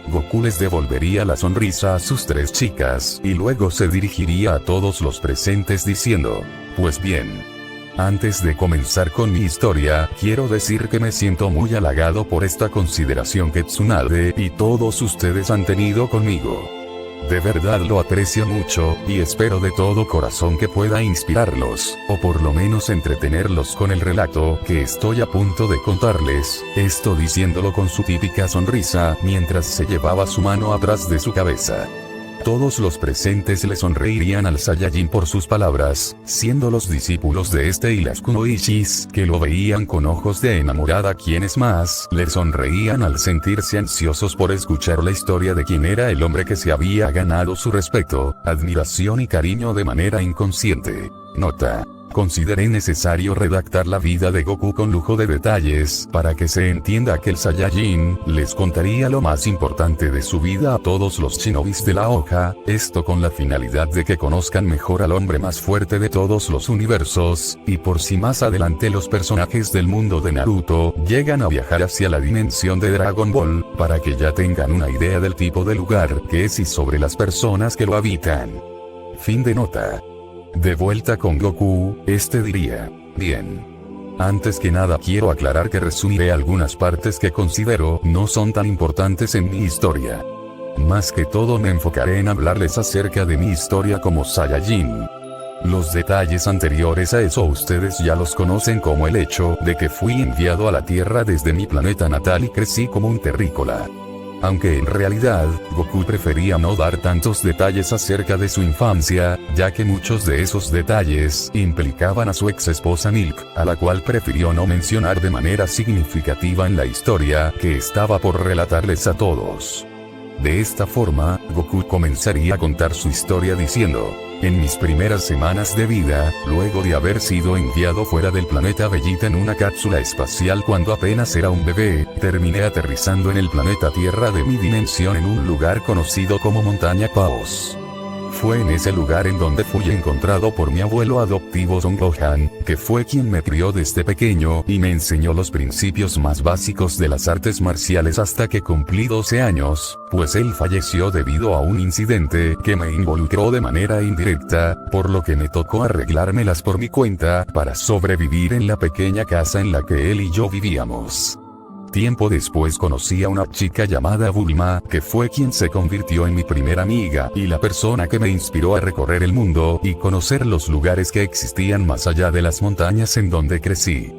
Goku les devolvería la sonrisa a sus tres chicas y luego se dirigiría a todos los presentes diciendo: pues bien. Antes de comenzar con mi historia, quiero decir que me siento muy halagado por esta consideración que Tsunade y todos ustedes han tenido conmigo. De verdad lo aprecio mucho, y espero de todo corazón que pueda inspirarlos, o por lo menos entretenerlos con el relato que estoy a punto de contarles, esto diciéndolo con su típica sonrisa, mientras se llevaba su mano atrás de su cabeza. Todos los presentes le sonreirían al Saiyajin por sus palabras, siendo los discípulos de este y las kunoichis, que lo veían con ojos de enamorada, quienes más le sonreían al sentirse ansiosos por escuchar la historia de quién era el hombre que se había ganado su respeto, admiración y cariño de manera inconsciente. Nota: consideré necesario redactar la vida de Goku con lujo de detalles, para que se entienda que el Saiyajin les contaría lo más importante de su vida a todos los shinobis de la hoja, esto con la finalidad de que conozcan mejor al hombre más fuerte de todos los universos, y por si más adelante los personajes del mundo de Naruto llegan a viajar hacia la dimensión de Dragon Ball, para que ya tengan una idea del tipo de lugar que es y sobre las personas que lo habitan. Fin de nota. De vuelta con Goku, este diría: bien. Antes que nada quiero aclarar que resumiré algunas partes que considero no son tan importantes en mi historia. Más que todo me enfocaré en hablarles acerca de mi historia como Saiyajin. Los detalles anteriores a eso ustedes ya los conocen, como el hecho de que fui enviado a la Tierra desde mi planeta natal y crecí como un terrícola. Aunque en realidad, Goku prefería no dar tantos detalles acerca de su infancia, ya que muchos de esos detalles implicaban a su ex esposa Milk, a la cual prefirió no mencionar de manera significativa en la historia que estaba por relatarles a todos. De esta forma, Goku comenzaría a contar su historia diciendo: en mis primeras semanas de vida, luego de haber sido enviado fuera del planeta Bellita en una cápsula espacial cuando apenas era un bebé, terminé aterrizando en el planeta Tierra de mi dimensión en un lugar conocido como Montaña Paos. Fue en ese lugar en donde fui encontrado por mi abuelo adoptivo Son Gohan, que fue quien me crió desde pequeño y me enseñó los principios más básicos de las artes marciales hasta que cumplí 12 años, pues él falleció debido a un incidente que me involucró de manera indirecta, por lo que me tocó arreglármelas por mi cuenta para sobrevivir en la pequeña casa en la que él y yo vivíamos. Tiempo después conocí a una chica llamada Bulma, que fue quien se convirtió en mi primera amiga y la persona que me inspiró a recorrer el mundo y conocer los lugares que existían más allá de las montañas en donde crecí.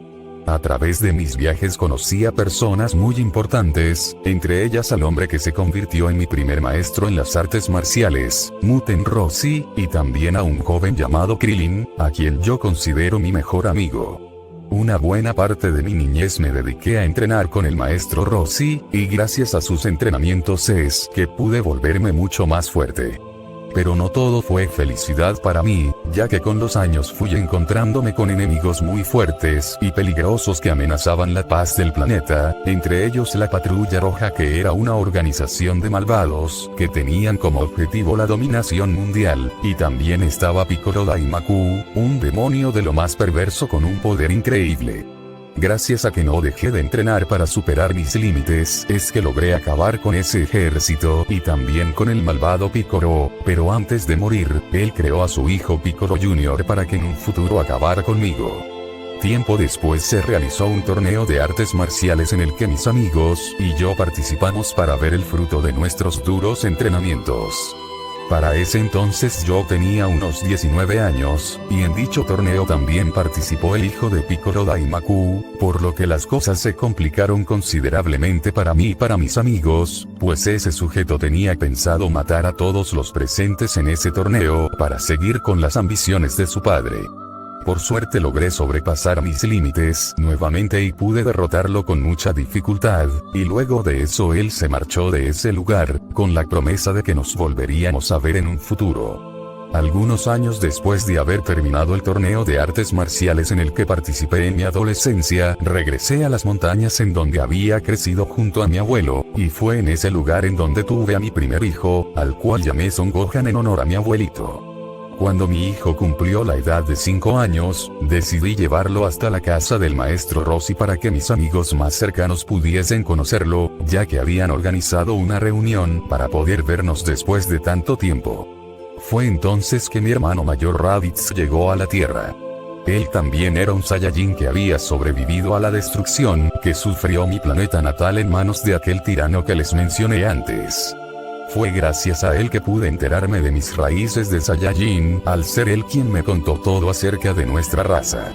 A través de mis viajes conocí a personas muy importantes, entre ellas al hombre que se convirtió en mi primer maestro en las artes marciales, Muten Rossi, y también a un joven llamado Krillin, a quien yo considero mi mejor amigo. Una buena parte de mi niñez me dediqué a entrenar con el maestro Rossi, y gracias a sus entrenamientos es que pude volverme mucho más fuerte. Pero no todo fue felicidad para mí, ya que con los años fui encontrándome con enemigos muy fuertes y peligrosos que amenazaban la paz del planeta, entre ellos la Patrulla Roja, que era una organización de malvados que tenían como objetivo la dominación mundial, y también estaba Piccolo Daimaku, un demonio de lo más perverso con un poder increíble. Gracias a que no dejé de entrenar para superar mis límites, es que logré acabar con ese ejército y también con el malvado Piccolo, pero antes de morir, él creó a su hijo Piccolo Jr. para que en un futuro acabara conmigo. Tiempo después se realizó un torneo de artes marciales en el que mis amigos y yo participamos para ver el fruto de nuestros duros entrenamientos. Para ese entonces yo tenía unos 19 años, y en dicho torneo también participó el hijo de Piccolo Daimaku, por lo que las cosas se complicaron considerablemente para mí y para mis amigos, pues ese sujeto tenía pensado matar a todos los presentes en ese torneo para seguir con las ambiciones de su padre. Por suerte logré sobrepasar mis límites nuevamente y pude derrotarlo con mucha dificultad, y luego de eso él se marchó de ese lugar, con la promesa de que nos volveríamos a ver en un futuro. Algunos años después de haber terminado el torneo de artes marciales en el que participé en mi adolescencia, regresé a las montañas en donde había crecido junto a mi abuelo, y fue en ese lugar en donde tuve a mi primer hijo, al cual llamé Son Gohan en honor a mi abuelito. Cuando mi hijo cumplió la edad de 5 años, decidí llevarlo hasta la casa del maestro Rossi para que mis amigos más cercanos pudiesen conocerlo, ya que habían organizado una reunión para poder vernos después de tanto tiempo. Fue entonces que mi hermano mayor Raditz llegó a la Tierra. Él también era un Saiyajin que había sobrevivido a la destrucción que sufrió mi planeta natal en manos de aquel tirano que les mencioné antes. Fue gracias a él que pude enterarme de mis raíces de Saiyajin, al ser él quien me contó todo acerca de nuestra raza.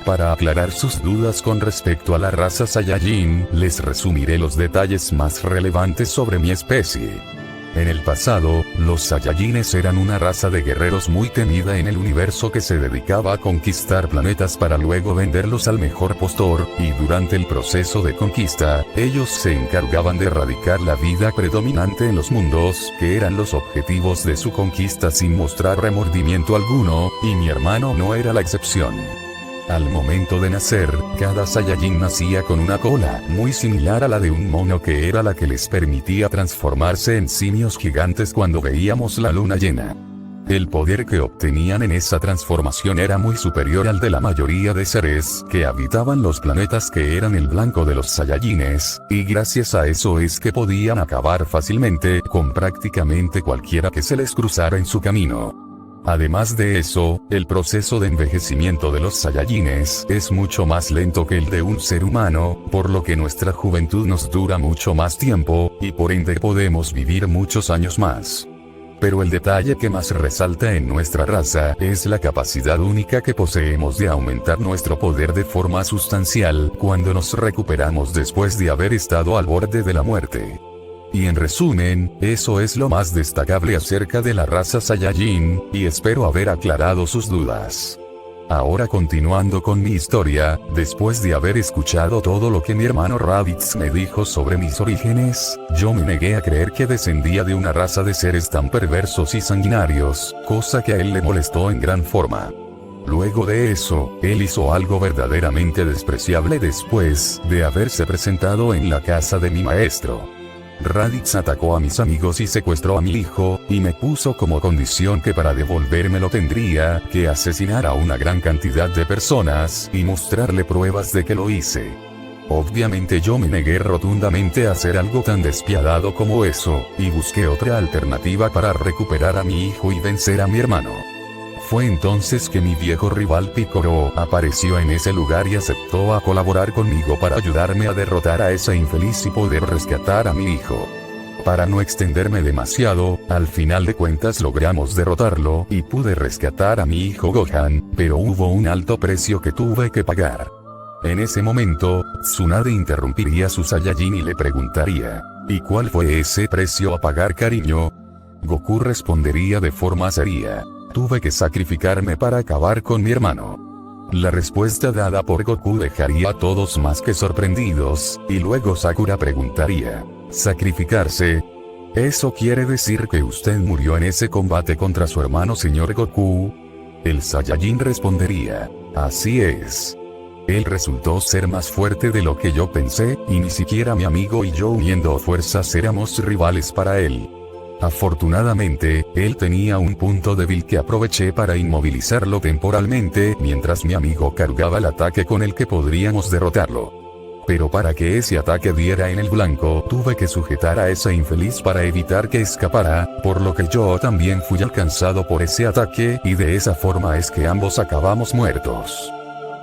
Para aclarar sus dudas con respecto a la raza Saiyajin, les resumiré los detalles más relevantes sobre mi especie. En el pasado, los Saiyajines eran una raza de guerreros muy temida en el universo que se dedicaba a conquistar planetas para luego venderlos al mejor postor, y durante el proceso de conquista, ellos se encargaban de erradicar la vida predominante en los mundos, que eran los objetivos de su conquista sin mostrar remordimiento alguno, y mi hermano no era la excepción. Al momento de nacer, cada Saiyajin nacía con una cola muy similar a la de un mono que era la que les permitía transformarse en simios gigantes cuando veíamos la luna llena. El poder que obtenían en esa transformación era muy superior al de la mayoría de seres que habitaban los planetas que eran el blanco de los Saiyajines, y gracias a eso es que podían acabar fácilmente con prácticamente cualquiera que se les cruzara en su camino. Además de eso, el proceso de envejecimiento de los Saiyajines es mucho más lento que el de un ser humano, por lo que nuestra juventud nos dura mucho más tiempo, y por ende podemos vivir muchos años más. Pero el detalle que más resalta en nuestra raza es la capacidad única que poseemos de aumentar nuestro poder de forma sustancial cuando nos recuperamos después de haber estado al borde de la muerte. Y en resumen, eso es lo más destacable acerca de la raza Saiyajin, y espero haber aclarado sus dudas. Ahora continuando con mi historia, después de haber escuchado todo lo que mi hermano Raditz me dijo sobre mis orígenes, yo me negué a creer que descendía de una raza de seres tan perversos y sanguinarios, cosa que a él le molestó en gran forma. Luego de eso, él hizo algo verdaderamente despreciable después de haberse presentado en la casa de mi maestro. Raditz atacó a mis amigos y secuestró a mi hijo, y me puso como condición que para devolvérmelo tendría que asesinar a una gran cantidad de personas y mostrarle pruebas de que lo hice. Obviamente yo me negué rotundamente a hacer algo tan despiadado como eso, y busqué otra alternativa para recuperar a mi hijo y vencer a mi hermano. Fue entonces que mi viejo rival Piccolo apareció en ese lugar y aceptó a colaborar conmigo para ayudarme a derrotar a ese infeliz y poder rescatar a mi hijo. Para no extenderme demasiado, al final de cuentas logramos derrotarlo y pude rescatar a mi hijo Gohan, pero hubo un alto precio que tuve que pagar. En ese momento, Tsunade interrumpiría a su Saiyajin y le preguntaría, ¿y cuál fue ese precio a pagar, cariño? Goku respondería de forma seria, tuve que sacrificarme para acabar con mi hermano. La respuesta dada por Goku dejaría a todos más que sorprendidos, y luego Sakura preguntaría, ¿sacrificarse? ¿Eso quiere decir que usted murió en ese combate contra su hermano señor Goku? El Saiyajin respondería, así es. Él resultó ser más fuerte de lo que yo pensé, y ni siquiera mi amigo y yo uniendo fuerzas éramos rivales para él. Afortunadamente, él tenía un punto débil que aproveché para inmovilizarlo temporalmente mientras mi amigo cargaba el ataque con el que podríamos derrotarlo. Pero para que ese ataque diera en el blanco, tuve que sujetar a ese infeliz para evitar que escapara, por lo que yo también fui alcanzado por ese ataque y de esa forma es que ambos acabamos muertos.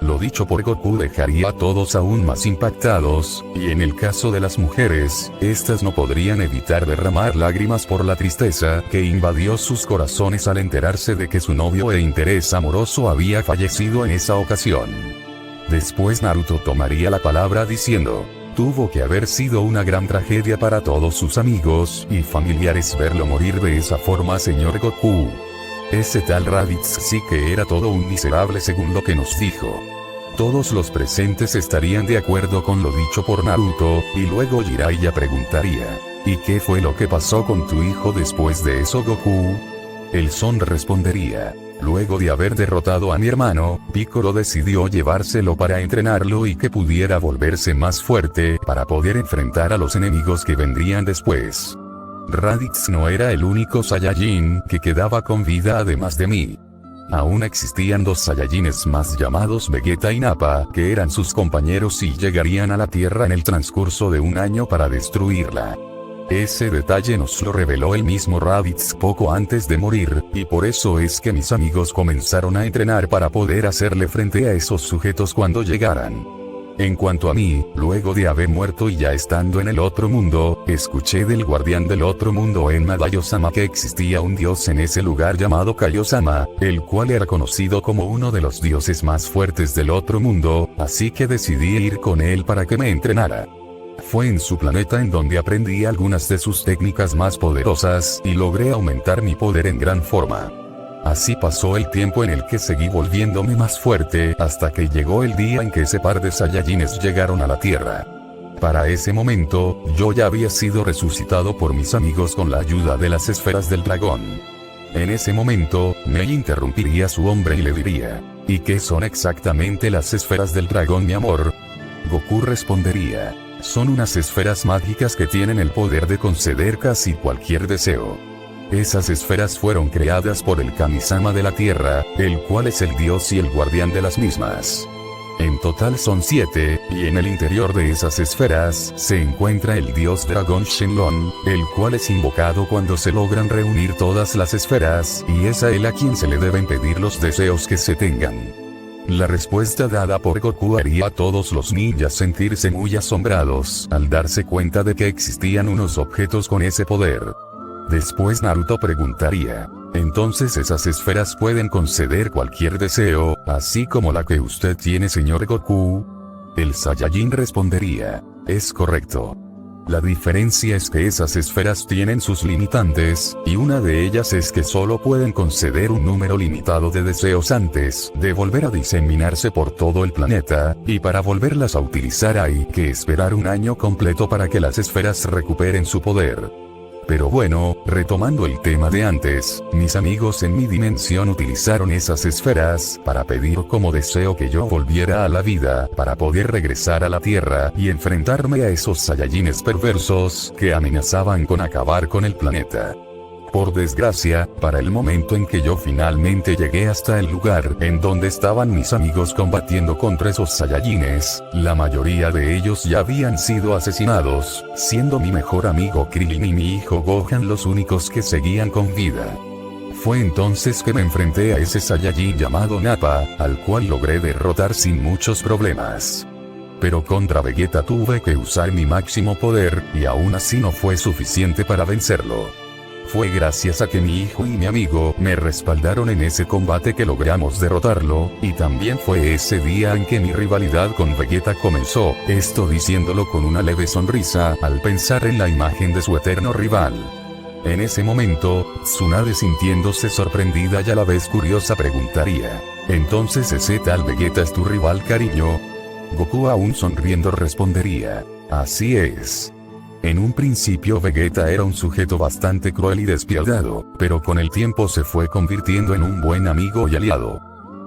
Lo dicho por Goku dejaría a todos aún más impactados, y en el caso de las mujeres, estas no podrían evitar derramar lágrimas por la tristeza que invadió sus corazones al enterarse de que su novio e interés amoroso había fallecido en esa ocasión. Después Naruto tomaría la palabra diciendo: tuvo que haber sido una gran tragedia para todos sus amigos y familiares verlo morir de esa forma, señor Goku. Ese tal Raditz sí que era todo un miserable según lo que nos dijo. Todos los presentes estarían de acuerdo con lo dicho por Naruto, y luego Jiraiya preguntaría: ¿y qué fue lo que pasó con tu hijo después de eso, Goku? El Son respondería: luego de haber derrotado a mi hermano, Piccolo decidió llevárselo para entrenarlo y que pudiera volverse más fuerte para poder enfrentar a los enemigos que vendrían después. Raditz no era el único Saiyajin que quedaba con vida además de mí. Aún existían dos Saiyajines más llamados Vegeta y Nappa, que eran sus compañeros y llegarían a la Tierra en el transcurso de un año para destruirla. Ese detalle nos lo reveló el mismo Raditz poco antes de morir, y por eso es que mis amigos comenzaron a entrenar para poder hacerle frente a esos sujetos cuando llegaran. En cuanto a mí, luego de haber muerto y ya estando en el otro mundo, escuché del guardián del otro mundo en Dayo-sama que existía un dios en ese lugar llamado Kaio-sama, el cual era conocido como uno de los dioses más fuertes del otro mundo, así que decidí ir con él para que me entrenara. Fue en su planeta en donde aprendí algunas de sus técnicas más poderosas y logré aumentar mi poder en gran forma. Así pasó el tiempo en el que seguí volviéndome más fuerte hasta que llegó el día en que ese par de Saiyajines llegaron a la Tierra. Para ese momento, yo ya había sido resucitado por mis amigos con la ayuda de las esferas del dragón. En ese momento, Mei interrumpiría a su hombre y le diría: ¿y qué son exactamente las esferas del dragón, mi amor? Goku respondería: son unas esferas mágicas que tienen el poder de conceder casi cualquier deseo. Esas esferas fueron creadas por el Kami-sama de la Tierra, el cual es el dios y el guardián de las mismas. En total son 7, y en el interior de esas esferas se encuentra el dios dragón Shenlong, el cual es invocado cuando se logran reunir todas las esferas, y es a él a quien se le deben pedir los deseos que se tengan. La respuesta dada por Goku haría a todos los ninjas sentirse muy asombrados al darse cuenta de que existían unos objetos con ese poder. Después Naruto preguntaría: ¿entonces esas esferas pueden conceder cualquier deseo, así como la que usted tiene, señor Goku? El Saiyajin respondería: es correcto. La diferencia es que esas esferas tienen sus limitantes, y una de ellas es que solo pueden conceder un número limitado de deseos antes de volver a diseminarse por todo el planeta, y para volverlas a utilizar hay que esperar un año completo para que las esferas recuperen su poder. Pero bueno, retomando el tema de antes, mis amigos en mi dimensión utilizaron esas esferas para pedir como deseo que yo volviera a la vida para poder regresar a la Tierra y enfrentarme a esos Saiyajines perversos que amenazaban con acabar con el planeta. Por desgracia, para el momento en que yo finalmente llegué hasta el lugar en donde estaban mis amigos combatiendo contra esos Saiyajines, la mayoría de ellos ya habían sido asesinados, siendo mi mejor amigo Krillin y mi hijo Gohan los únicos que seguían con vida. Fue entonces que me enfrenté a ese Saiyajin llamado Nappa, al cual logré derrotar sin muchos problemas. Pero contra Vegeta tuve que usar mi máximo poder, y aún así no fue suficiente para vencerlo. Fue gracias a que mi hijo y mi amigo me respaldaron en ese combate que logramos derrotarlo, y también fue ese día en que mi rivalidad con Vegeta comenzó, esto diciéndolo con una leve sonrisa al pensar en la imagen de su eterno rival. En ese momento, Tsunade, sintiéndose sorprendida y a la vez curiosa, preguntaría: ¿entonces ese tal Vegeta es tu rival, cariño? Goku, aún sonriendo, respondería: así es. En un principio Vegeta era un sujeto bastante cruel y despiadado, pero con el tiempo se fue convirtiendo en un buen amigo y aliado.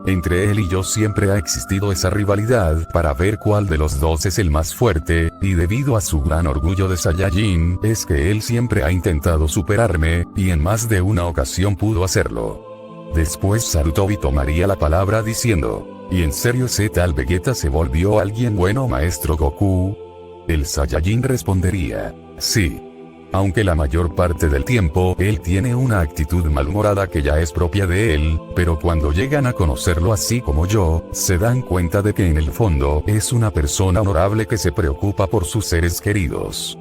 Entre él y yo siempre ha existido esa rivalidad para ver cuál de los dos es el más fuerte, y debido a su gran orgullo de Saiyajin, es que él siempre ha intentado superarme, y en más de una ocasión pudo hacerlo. Después Sarutobi tomaría la palabra diciendo, ¿y en serio ese tal Vegeta se volvió alguien bueno, maestro Goku? El Saiyajin respondería, sí. Aunque la mayor parte del tiempo él tiene una actitud malhumorada que ya es propia de él, pero cuando llegan a conocerlo así como yo, se dan cuenta de que en el fondo es una persona honorable que se preocupa por sus seres queridos.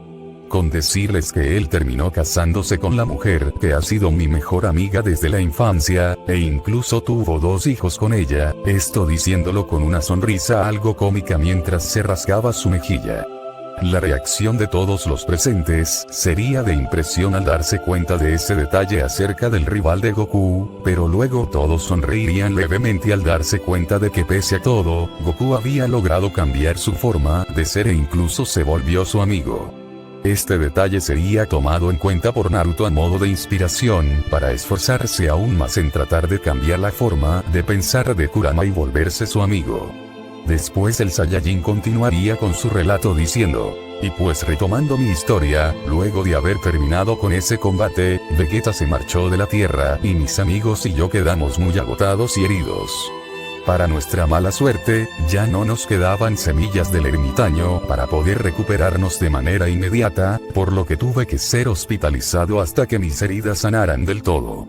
Con decirles que él terminó casándose con la mujer que ha sido mi mejor amiga desde la infancia, e incluso tuvo 2 hijos con ella, esto diciéndolo con una sonrisa algo cómica mientras se rascaba su mejilla. La reacción de todos los presentes sería de impresión al darse cuenta de ese detalle acerca del rival de Goku, pero luego todos sonreirían levemente al darse cuenta de que pese a todo, Goku había logrado cambiar su forma de ser e incluso se volvió su amigo. Este detalle sería tomado en cuenta por Naruto a modo de inspiración para esforzarse aún más en tratar de cambiar la forma de pensar de Kurama y volverse su amigo. Después el Saiyajin continuaría con su relato diciendo, y pues retomando mi historia, luego de haber terminado con ese combate, Vegeta se marchó de la Tierra y mis amigos y yo quedamos muy agotados y heridos. Para nuestra mala suerte, ya no nos quedaban semillas del ermitaño para poder recuperarnos de manera inmediata, por lo que tuve que ser hospitalizado hasta que mis heridas sanaran del todo.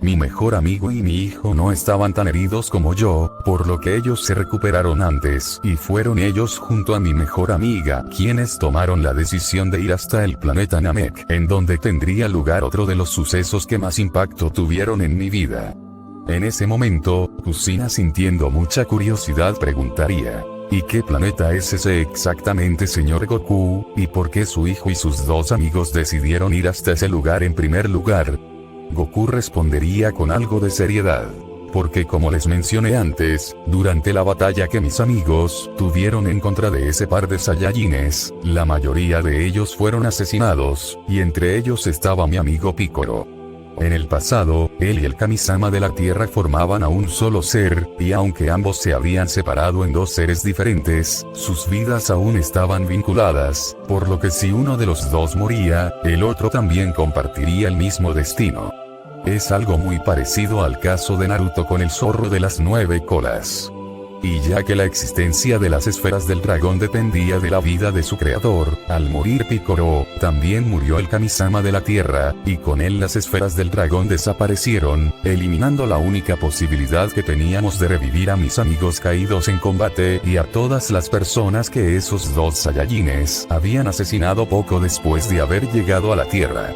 Mi mejor amigo y mi hijo no estaban tan heridos como yo, por lo que ellos se recuperaron antes, y fueron ellos junto a mi mejor amiga quienes tomaron la decisión de ir hasta el planeta Namek, en donde tendría lugar otro de los sucesos que más impacto tuvieron en mi vida. En ese momento, Kusina, sintiendo mucha curiosidad, preguntaría, ¿y qué planeta es ese exactamente, señor Goku? ¿Y por qué su hijo y sus 2 amigos decidieron ir hasta ese lugar en primer lugar? Goku respondería con algo de seriedad. Porque como les mencioné antes, durante la batalla que mis amigos tuvieron en contra de ese par de Saiyajines, la mayoría de ellos fueron asesinados, y entre ellos estaba mi amigo Piccolo. En el pasado, él y el Kami-sama de la Tierra formaban a un solo ser, y aunque ambos se habían separado en 2 seres diferentes, sus vidas aún estaban vinculadas, por lo que si uno de los 2 moría, el otro también compartiría el mismo destino. Es algo muy parecido al caso de Naruto con el zorro de las 9 colas. Y ya que la existencia de las esferas del dragón dependía de la vida de su creador, al morir Piccolo, también murió el Kami-sama de la Tierra, y con él las esferas del dragón desaparecieron, eliminando la única posibilidad que teníamos de revivir a mis amigos caídos en combate y a todas las personas que esos 2 Saiyajines habían asesinado poco después de haber llegado a la Tierra.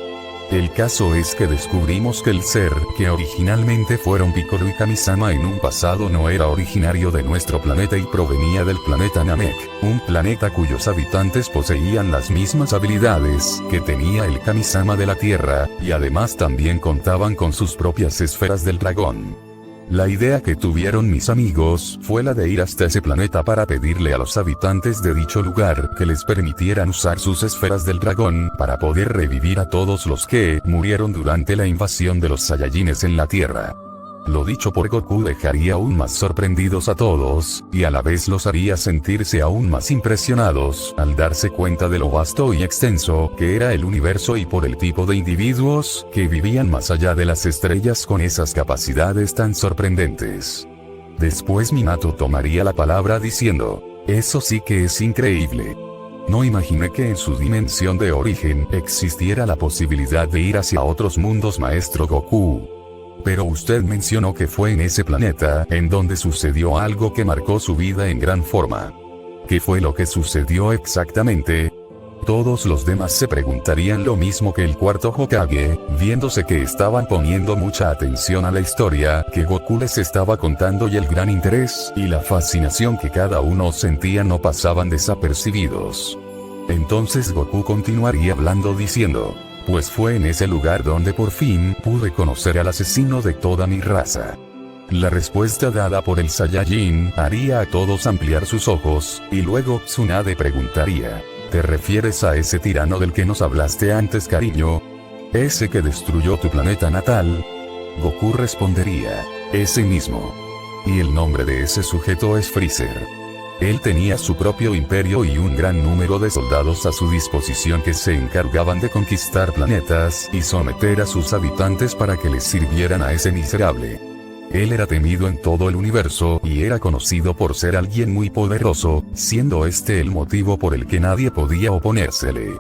El caso es que descubrimos que el ser que originalmente fueron Piccolo y Kami-sama en un pasado no era originario de nuestro planeta y provenía del planeta Namek, un planeta cuyos habitantes poseían las mismas habilidades que tenía el Kami-sama de la Tierra, y además también contaban con sus propias esferas del dragón. La idea que tuvieron mis amigos fue la de ir hasta ese planeta para pedirle a los habitantes de dicho lugar que les permitieran usar sus esferas del dragón para poder revivir a todos los que murieron durante la invasión de los Saiyajines en la Tierra. Lo dicho por Goku dejaría aún más sorprendidos a todos, y a la vez los haría sentirse aún más impresionados al darse cuenta de lo vasto y extenso que era el universo y por el tipo de individuos que vivían más allá de las estrellas con esas capacidades tan sorprendentes. Después Minato tomaría la palabra diciendo, eso sí que es increíble. No imaginé que en su dimensión de origen existiera la posibilidad de ir hacia otros mundos, maestro Goku. Pero usted mencionó que fue en ese planeta en donde sucedió algo que marcó su vida en gran forma. ¿Qué fue lo que sucedió exactamente? Todos los demás se preguntarían lo mismo que el cuarto Hokage, viéndose que estaban poniendo mucha atención a la historia que Goku les estaba contando y el gran interés y la fascinación que cada uno sentía no pasaban desapercibidos. Entonces Goku continuaría hablando diciendo, pues fue en ese lugar donde por fin pude conocer al asesino de toda mi raza. La respuesta dada por el Saiyajin haría a todos ampliar sus ojos, y luego Tsunade preguntaría, ¿te refieres a ese tirano del que nos hablaste antes, cariño? ¿Ese que destruyó tu planeta natal? Goku respondería, ese mismo. y el nombre de ese sujeto es Freezer. Él tenía su propio imperio y un gran número de soldados a su disposición que se encargaban de conquistar planetas y someter a sus habitantes para que les sirvieran a ese miserable. Él era temido en todo el universo y era conocido por ser alguien muy poderoso, siendo este el motivo por el que nadie podía oponérsele.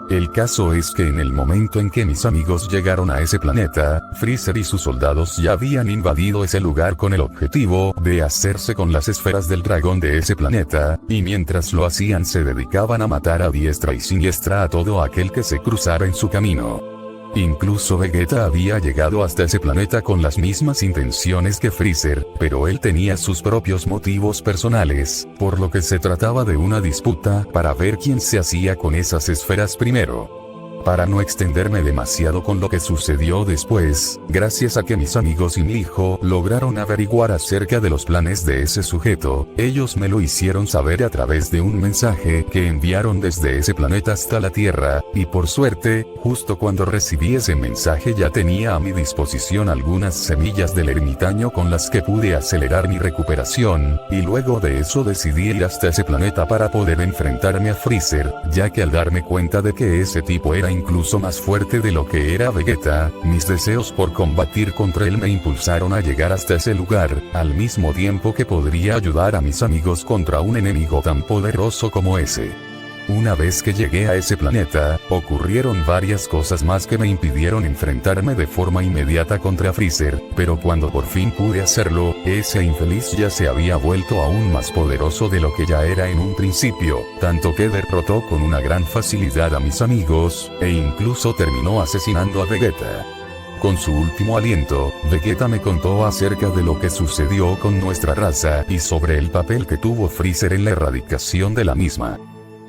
El caso es que en el momento en que mis amigos llegaron a ese planeta, Freezer y sus soldados ya habían invadido ese lugar con el objetivo de hacerse con las esferas del dragón de ese planeta, y mientras lo hacían se dedicaban a matar a diestra y siniestra a todo aquel que se cruzara en su camino. Incluso Vegeta había llegado hasta ese planeta con las mismas intenciones que Freezer, pero él tenía sus propios motivos personales, por lo que se trataba de una disputa para ver quién se hacía con esas esferas primero. Para no extenderme demasiado con lo que sucedió después, gracias a que mis amigos y mi hijo lograron averiguar acerca de los planes de ese sujeto, ellos me lo hicieron saber a través de un mensaje que enviaron desde ese planeta hasta la Tierra, y por suerte, justo cuando recibí ese mensaje ya tenía a mi disposición algunas semillas del ermitaño con las que pude acelerar mi recuperación, y luego de eso decidí ir hasta ese planeta para poder enfrentarme a Freezer, ya que al darme cuenta de que ese tipo era incluso más fuerte de lo que era Vegeta, mis deseos por combatir contra él me impulsaron a llegar hasta ese lugar, al mismo tiempo que podría ayudar a mis amigos contra un enemigo tan poderoso como ese. Una vez que llegué a ese planeta, ocurrieron varias cosas más que me impidieron enfrentarme de forma inmediata contra Freezer, pero cuando por fin pude hacerlo, ese infeliz ya se había vuelto aún más poderoso de lo que ya era en un principio, tanto que derrotó con una gran facilidad a mis amigos, e incluso terminó asesinando a Vegeta. Con su último aliento, Vegeta me contó acerca de lo que sucedió con nuestra raza y sobre el papel que tuvo Freezer en la erradicación de la misma.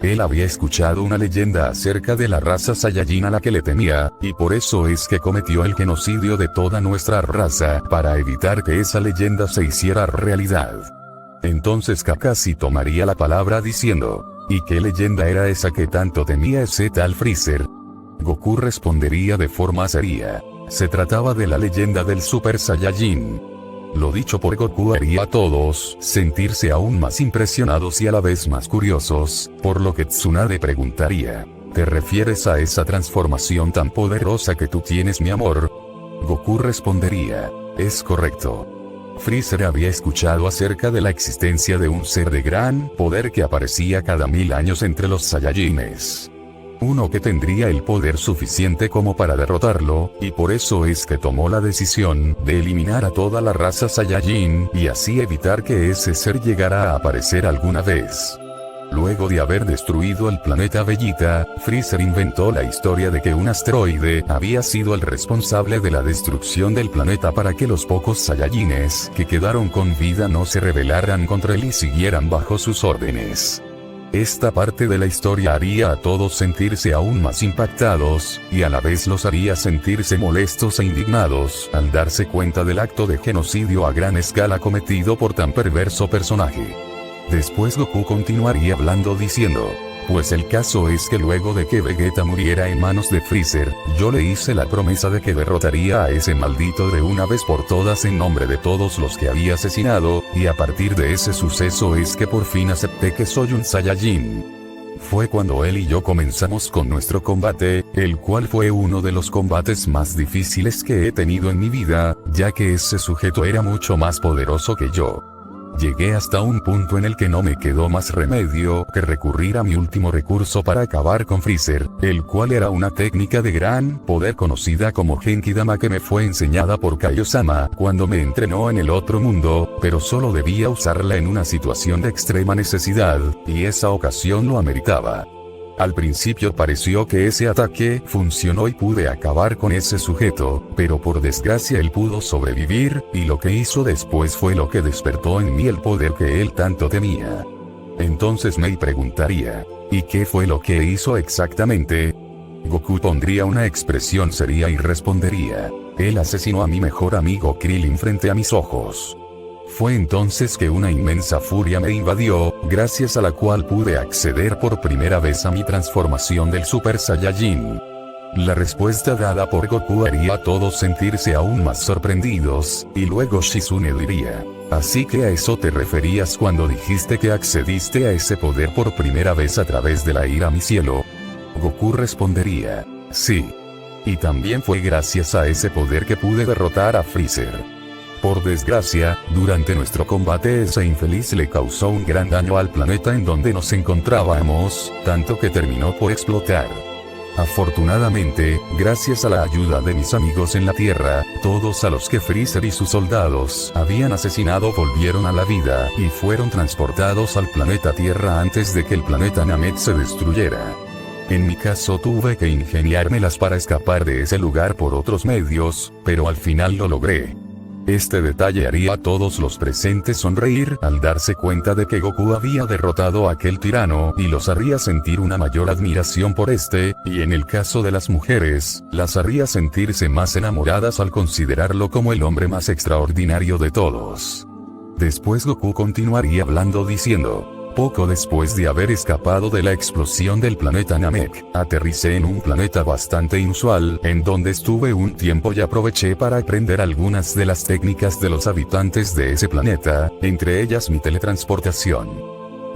Él había escuchado una leyenda acerca de la raza Saiyajin a la que le temía, y por eso es que cometió el genocidio de toda nuestra raza, para evitar que esa leyenda se hiciera realidad. Entonces Kakashi tomaría la palabra diciendo, ¿y qué leyenda era esa que tanto temía ese tal Freezer? Goku respondería de forma seria, se trataba de la leyenda del Super Saiyajin. Lo dicho por Goku haría a todos sentirse aún más impresionados y a la vez más curiosos, por lo que Tsunade preguntaría, ¿te refieres a esa transformación tan poderosa que tú tienes, mi amor? Goku respondería, es correcto. Freezer había escuchado acerca de la existencia de un ser de gran poder que aparecía cada 1000 años entre los Saiyajines. Uno que tendría el poder suficiente como para derrotarlo, y por eso es que tomó la decisión de eliminar a toda la raza Saiyajin y así evitar que ese ser llegara a aparecer alguna vez. Luego de haber destruido el planeta Vegeta, Freezer inventó la historia de que un asteroide había sido el responsable de la destrucción del planeta para que los pocos Saiyajines que quedaron con vida no se rebelaran contra él y siguieran bajo sus órdenes. Esta parte de la historia haría a todos sentirse aún más impactados, y a la vez los haría sentirse molestos e indignados al darse cuenta del acto de genocidio a gran escala cometido por tan perverso personaje. Después Goku continuaría hablando diciendo, pues el caso es que luego de que Vegeta muriera en manos de Freezer, yo le hice la promesa de que derrotaría a ese maldito de una vez por todas en nombre de todos los que había asesinado, y a partir de ese suceso es que por fin acepté que soy un Saiyajin. Fue cuando él y yo comenzamos con nuestro combate, el cual fue uno de los combates más difíciles que he tenido en mi vida, ya que ese sujeto era mucho más poderoso que yo. Llegué hasta un punto en el que no me quedó más remedio que recurrir a mi último recurso para acabar con Freezer, el cual era una técnica de gran poder conocida como Genkidama que me fue enseñada por Kaiosama cuando me entrenó en el otro mundo, pero solo debía usarla en una situación de extrema necesidad, y esa ocasión lo ameritaba. Al principio pareció que ese ataque funcionó y pude acabar con ese sujeto, pero por desgracia él pudo sobrevivir, y lo que hizo después fue lo que despertó en mí el poder que él tanto temía. Entonces Mei preguntaría, ¿y qué fue lo que hizo exactamente? Goku pondría una expresión seria y respondería, él asesinó a mi mejor amigo Krillin frente a mis ojos. Fue entonces que una inmensa furia me invadió, gracias a la cual pude acceder por primera vez a mi transformación del Super Saiyajin. La respuesta dada por Goku haría a todos sentirse aún más sorprendidos, y luego Shizune diría: ¿así que a eso te referías cuando dijiste que accediste a ese poder por primera vez a través de la ira a mi cielo? Goku respondería: sí. Y también fue gracias a ese poder que pude derrotar a Freezer. Por desgracia, durante nuestro combate ese infeliz le causó un gran daño al planeta en donde nos encontrábamos, tanto que terminó por explotar. Afortunadamente, gracias a la ayuda de mis amigos en la Tierra, todos a los que Freezer y sus soldados habían asesinado volvieron a la vida y fueron transportados al planeta Tierra antes de que el planeta Namek se destruyera. En mi caso tuve que ingeniármelas para escapar de ese lugar por otros medios, pero al final lo logré. Este detalle haría a todos los presentes sonreír al darse cuenta de que Goku había derrotado a aquel tirano y los haría sentir una mayor admiración por este, y en el caso de las mujeres, las haría sentirse más enamoradas al considerarlo como el hombre más extraordinario de todos. Después Goku continuaría hablando diciendo: poco después de haber escapado de la explosión del planeta Namek, aterricé en un planeta bastante inusual, en donde estuve un tiempo y aproveché para aprender algunas de las técnicas de los habitantes de ese planeta, entre ellas mi teletransportación.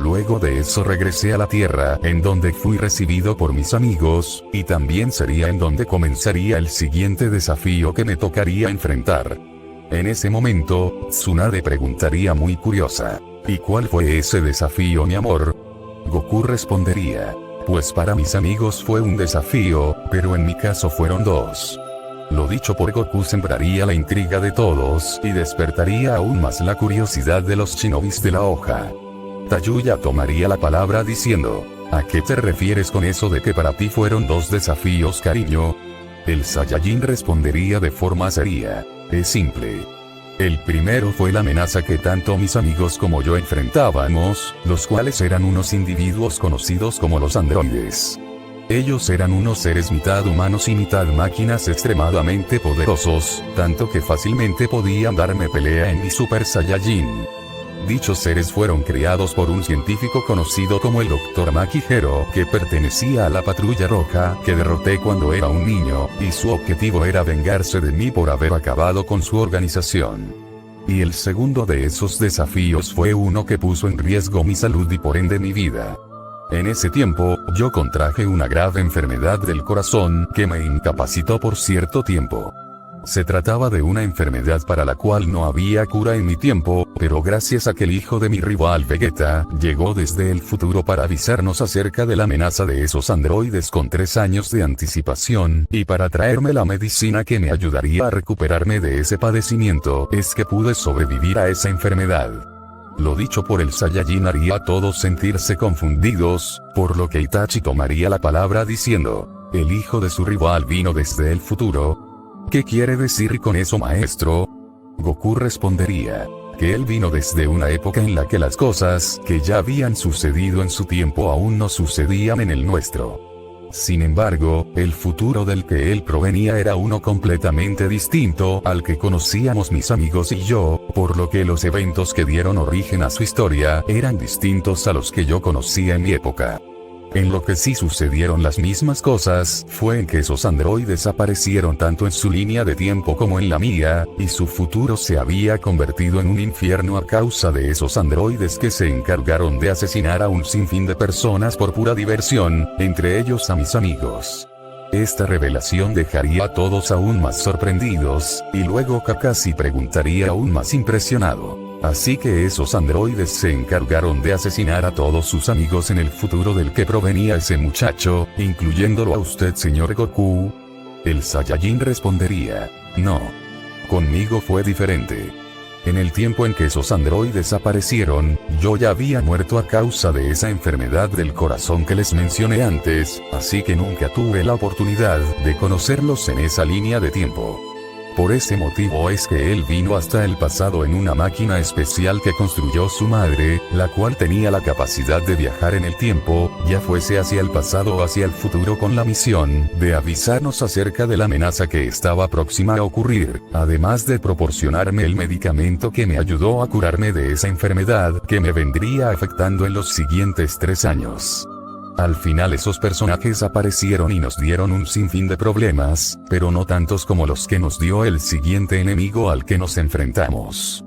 Luego de eso regresé a la Tierra, en donde fui recibido por mis amigos, y también sería en donde comenzaría el siguiente desafío que me tocaría enfrentar. En ese momento, Tsunade preguntaría muy curiosa: ¿y cuál fue ese desafío, mi amor? Goku respondería: pues para mis amigos fue un desafío, pero en mi caso fueron dos. Lo dicho por Goku sembraría la intriga de todos y despertaría aún más la curiosidad de los shinobis de la hoja. Tayuya tomaría la palabra diciendo: ¿a qué te refieres con eso de que para ti fueron dos desafíos, cariño? El Saiyajin respondería de forma seria: es simple. El primero fue la amenaza que tanto mis amigos como yo enfrentábamos, los cuales eran unos individuos conocidos como los androides. Ellos eran unos seres mitad humanos y mitad máquinas extremadamente poderosos, tanto que fácilmente podían darme pelea en mi Super Saiyajin. Dichos seres fueron creados por un científico conocido como el Dr. Maki Hero, que pertenecía a la Patrulla Roja, que derroté cuando era un niño, y su objetivo era vengarse de mí por haber acabado con su organización. Y el segundo de esos desafíos fue uno que puso en riesgo mi salud y por ende mi vida. En ese tiempo, yo contraje una grave enfermedad del corazón que me incapacitó por cierto tiempo. Se trataba de una enfermedad para la cual no había cura en mi tiempo, pero gracias a que el hijo de mi rival Vegeta llegó desde el futuro para avisarnos acerca de la amenaza de esos androides con 3 años de anticipación, y para traerme la medicina que me ayudaría a recuperarme de ese padecimiento, es que pude sobrevivir a esa enfermedad. Lo dicho por el Saiyajin haría a todos sentirse confundidos, por lo que Itachi tomaría la palabra diciendo: el hijo de su rival vino desde el futuro. ¿Qué quiere decir con eso, maestro? Goku respondería: que él vino desde una época en la que las cosas que ya habían sucedido en su tiempo aún no sucedían en el nuestro. Sin embargo, el futuro del que él provenía era uno completamente distinto al que conocíamos mis amigos y yo, por lo que los eventos que dieron origen a su historia eran distintos a los que yo conocía en mi época. En lo que sí sucedieron las mismas cosas, fue en que esos androides aparecieron tanto en su línea de tiempo como en la mía, y su futuro se había convertido en un infierno a causa de esos androides que se encargaron de asesinar a un sinfín de personas por pura diversión, entre ellos a mis amigos. Esta revelación dejaría a todos aún más sorprendidos, y luego Kakashi preguntaría aún más impresionado: así que esos androides se encargaron de asesinar a todos sus amigos en el futuro del que provenía ese muchacho, incluyéndolo a usted, señor Goku. El Saiyajin respondería: no. Conmigo fue diferente. En el tiempo en que esos androides aparecieron, yo ya había muerto a causa de esa enfermedad del corazón que les mencioné antes, así que nunca tuve la oportunidad de conocerlos en esa línea de tiempo. Por ese motivo es que él vino hasta el pasado en una máquina especial que construyó su madre, la cual tenía la capacidad de viajar en el tiempo, ya fuese hacia el pasado o hacia el futuro, con la misión de avisarnos acerca de la amenaza que estaba próxima a ocurrir, además de proporcionarme el medicamento que me ayudó a curarme de esa enfermedad que me vendría afectando en los siguientes 3 años. Al final esos personajes aparecieron y nos dieron un sinfín de problemas, pero no tantos como los que nos dio el siguiente enemigo al que nos enfrentamos.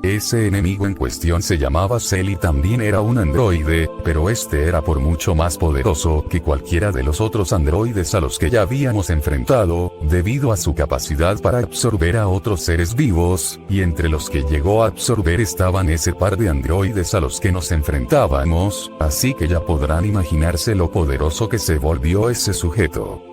Ese enemigo en cuestión se llamaba Cell y también era un androide, pero este era por mucho más poderoso que cualquiera de los otros androides a los que ya habíamos enfrentado, debido a su capacidad para absorber a otros seres vivos, y entre los que llegó a absorber estaban ese par de androides a los que nos enfrentábamos, así que ya podrán imaginarse lo poderoso que se volvió ese sujeto.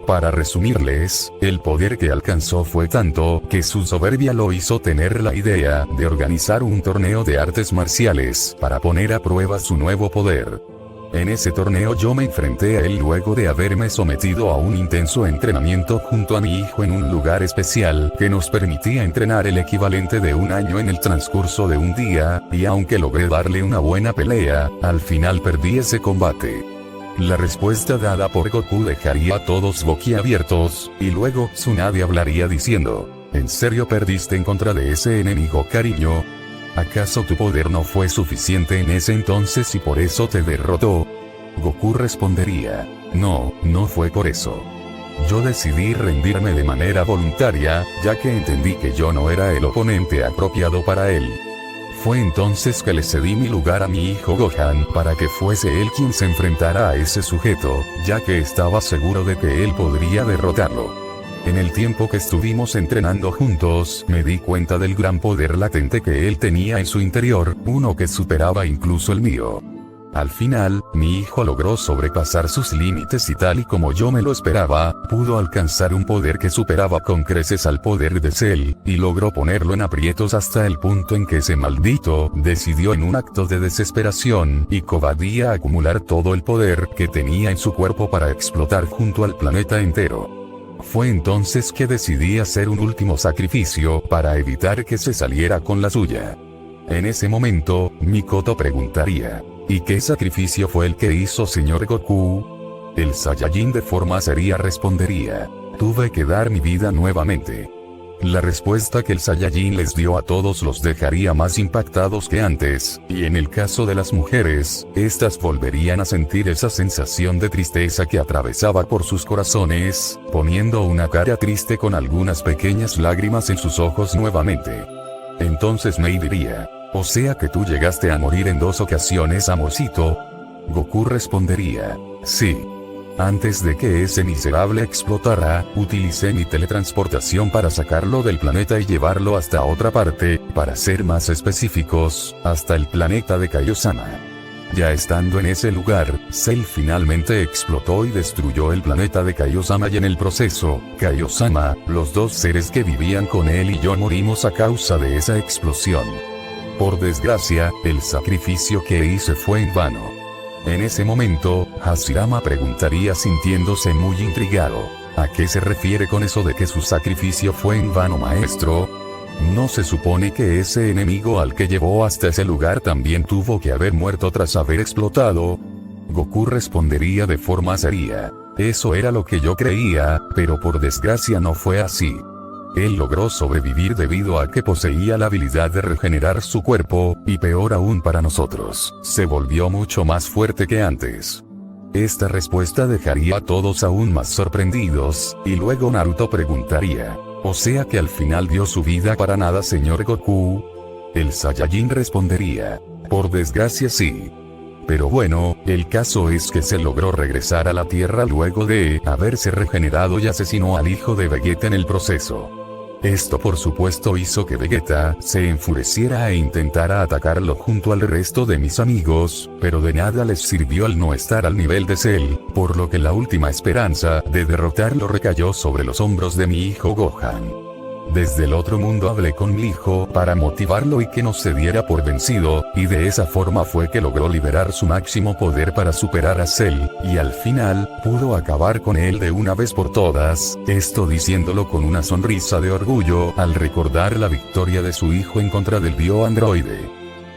Para resumirles, el poder que alcanzó fue tanto que su soberbia lo hizo tener la idea de organizar un torneo de artes marciales para poner a prueba su nuevo poder. En ese torneo yo me enfrenté a él luego de haberme sometido a un intenso entrenamiento junto a mi hijo en un lugar especial que nos permitía entrenar el equivalente de un año en el transcurso de un día, y aunque logré darle una buena pelea, al final perdí ese combate. La respuesta dada por Goku dejaría a todos boquiabiertos, y luego Tsunade hablaría diciendo: ¿En serio perdiste en contra de ese enemigo, cariño? ¿Acaso tu poder no fue suficiente en ese entonces y por eso te derrotó? Goku respondería: No, no fue por eso. Yo decidí rendirme de manera voluntaria, ya que entendí que yo no era el oponente apropiado para él. Fue entonces que le cedí mi lugar a mi hijo Gohan para que fuese él quien se enfrentara a ese sujeto, ya que estaba seguro de que él podría derrotarlo. En el tiempo que estuvimos entrenando juntos, me di cuenta del gran poder latente que él tenía en su interior, uno que superaba incluso el mío. Al final, mi hijo logró sobrepasar sus límites y tal y como yo me lo esperaba, pudo alcanzar un poder que superaba con creces al poder de Cell, y logró ponerlo en aprietos hasta el punto en que ese maldito decidió en un acto de desesperación y cobardía acumular todo el poder que tenía en su cuerpo para explotar junto al planeta entero. Fue entonces que decidí hacer un último sacrificio para evitar que se saliera con la suya. En ese momento, Mikoto preguntaría: ¿y qué sacrificio fue el que hizo señor Goku? El Saiyajin de forma seria respondería: tuve que dar mi vida nuevamente. La respuesta que el Saiyajin les dio a todos los dejaría más impactados que antes, y en el caso de las mujeres, estas volverían a sentir esa sensación de tristeza que atravesaba por sus corazones, poniendo una cara triste con algunas pequeñas lágrimas en sus ojos nuevamente. Entonces Mei diría: ¿o sea que tú llegaste a morir en 2 ocasiones, amorcito? Goku respondería: sí. Antes de que ese miserable explotara, utilicé mi teletransportación para sacarlo del planeta y llevarlo hasta otra parte, para ser más específicos, hasta el planeta de Kaiosama. Ya estando en ese lugar, Cell finalmente explotó y destruyó el planeta de Kaiosama y en el proceso, Kaiosama, los 2 seres que vivían con él y yo morimos a causa de esa explosión. Por desgracia, el sacrificio que hice fue en vano. En ese momento, Hashirama preguntaría sintiéndose muy intrigado: ¿a qué se refiere con eso de que su sacrificio fue en vano, maestro? ¿No se supone que ese enemigo al que llevó hasta ese lugar también tuvo que haber muerto tras haber explotado? Goku respondería de forma seria: eso era lo que yo creía, pero por desgracia no fue así. Él logró sobrevivir debido a que poseía la habilidad de regenerar su cuerpo, y peor aún para nosotros, se volvió mucho más fuerte que antes. Esta respuesta dejaría a todos aún más sorprendidos, y luego Naruto preguntaría: ¿o sea que al final dio su vida para nada, señor Goku? El Saiyajin respondería: por desgracia sí. Pero bueno, el caso es que se logró regresar a la Tierra luego de haberse regenerado y asesinó al hijo de Vegeta en el proceso. Esto por supuesto hizo que Vegeta se enfureciera e intentara atacarlo junto al resto de mis amigos, pero de nada les sirvió al no estar al nivel de Cell, por lo que la última esperanza de derrotarlo recayó sobre los hombros de mi hijo Gohan. Desde el otro mundo hablé con mi hijo para motivarlo y que no se diera por vencido, y de esa forma fue que logró liberar su máximo poder para superar a Cell, y al final, pudo acabar con él de una vez por todas, esto diciéndolo con una sonrisa de orgullo al recordar la victoria de su hijo en contra del bioandroide.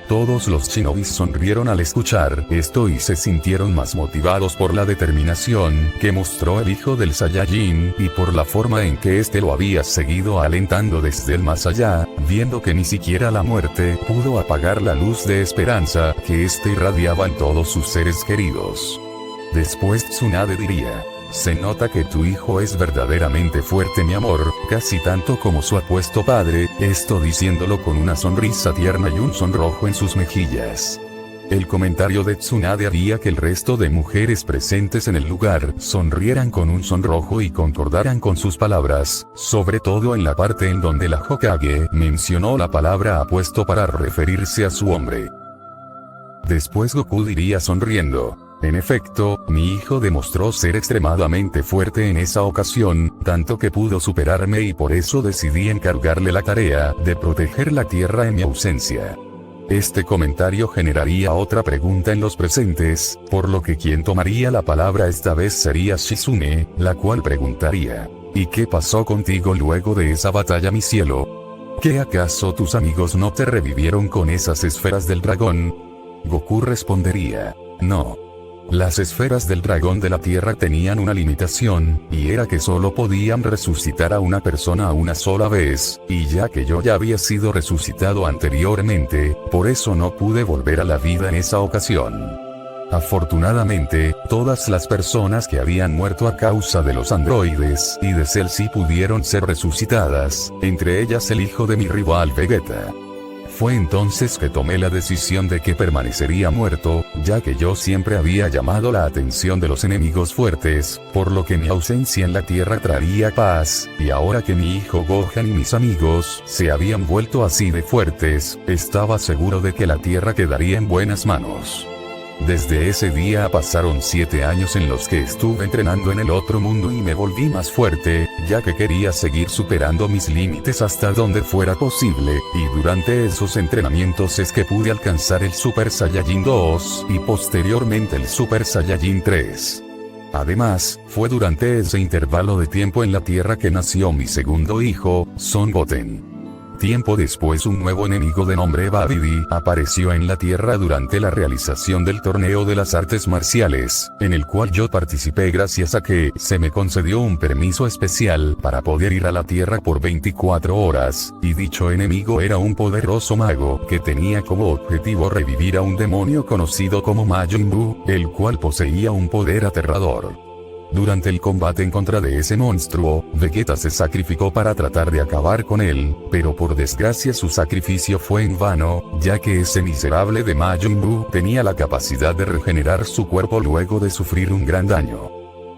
Todos los shinobis sonrieron al escuchar esto y se sintieron más motivados por la determinación que mostró el hijo del Saiyajin, y por la forma en que éste lo había seguido alentando desde el más allá, viendo que ni siquiera la muerte pudo apagar la luz de esperanza que éste irradiaba en todos sus seres queridos. Después Tsunade diría: se nota que tu hijo es verdaderamente fuerte, mi amor, casi tanto como su apuesto padre, esto diciéndolo con una sonrisa tierna y un sonrojo en sus mejillas. El comentario de Tsunade haría que el resto de mujeres presentes en el lugar sonrieran con un sonrojo y concordaran con sus palabras, sobre todo en la parte en donde la Hokage mencionó la palabra apuesto para referirse a su hombre. Después Goku diría sonriendo: en efecto, mi hijo demostró ser extremadamente fuerte en esa ocasión, tanto que pudo superarme y por eso decidí encargarle la tarea de proteger la tierra en mi ausencia. Este comentario generaría otra pregunta en los presentes, por lo que quien tomaría la palabra esta vez sería Shizune, la cual preguntaría: ¿y qué pasó contigo luego de esa batalla, mi cielo? ¿Qué acaso tus amigos no te revivieron con esas esferas del dragón? Goku respondería: no. Las esferas del dragón de la tierra tenían una limitación, y era que solo podían resucitar a una persona una sola vez, y ya que yo ya había sido resucitado anteriormente, por eso no pude volver a la vida en esa ocasión. Afortunadamente, todas las personas que habían muerto a causa de los androides y de Cell sí pudieron ser resucitadas, entre ellas el hijo de mi rival Vegeta. Fue entonces que tomé la decisión de que permanecería muerto, ya que yo siempre había llamado la atención de los enemigos fuertes, por lo que mi ausencia en la tierra traería paz, y ahora que mi hijo Gohan y mis amigos se habían vuelto así de fuertes, estaba seguro de que la tierra quedaría en buenas manos. Desde ese día pasaron 7 años en los que estuve entrenando en el otro mundo y me volví más fuerte, ya que quería seguir superando mis límites hasta donde fuera posible, y durante esos entrenamientos es que pude alcanzar el Super Saiyajin 2 y posteriormente el Super Saiyajin 3. Además, fue durante ese intervalo de tiempo en la Tierra que nació mi segundo hijo, Son Goten. Tiempo después un nuevo enemigo de nombre Babidi apareció en la Tierra durante la realización del torneo de las artes marciales, en el cual yo participé gracias a que se me concedió un permiso especial para poder ir a la Tierra por 24 horas, y dicho enemigo era un poderoso mago que tenía como objetivo revivir a un demonio conocido como Majin Buu, el cual poseía un poder aterrador. Durante el combate en contra de ese monstruo, Vegeta se sacrificó para tratar de acabar con él, pero por desgracia su sacrificio fue en vano, ya que ese miserable de Majin Buu tenía la capacidad de regenerar su cuerpo luego de sufrir un gran daño.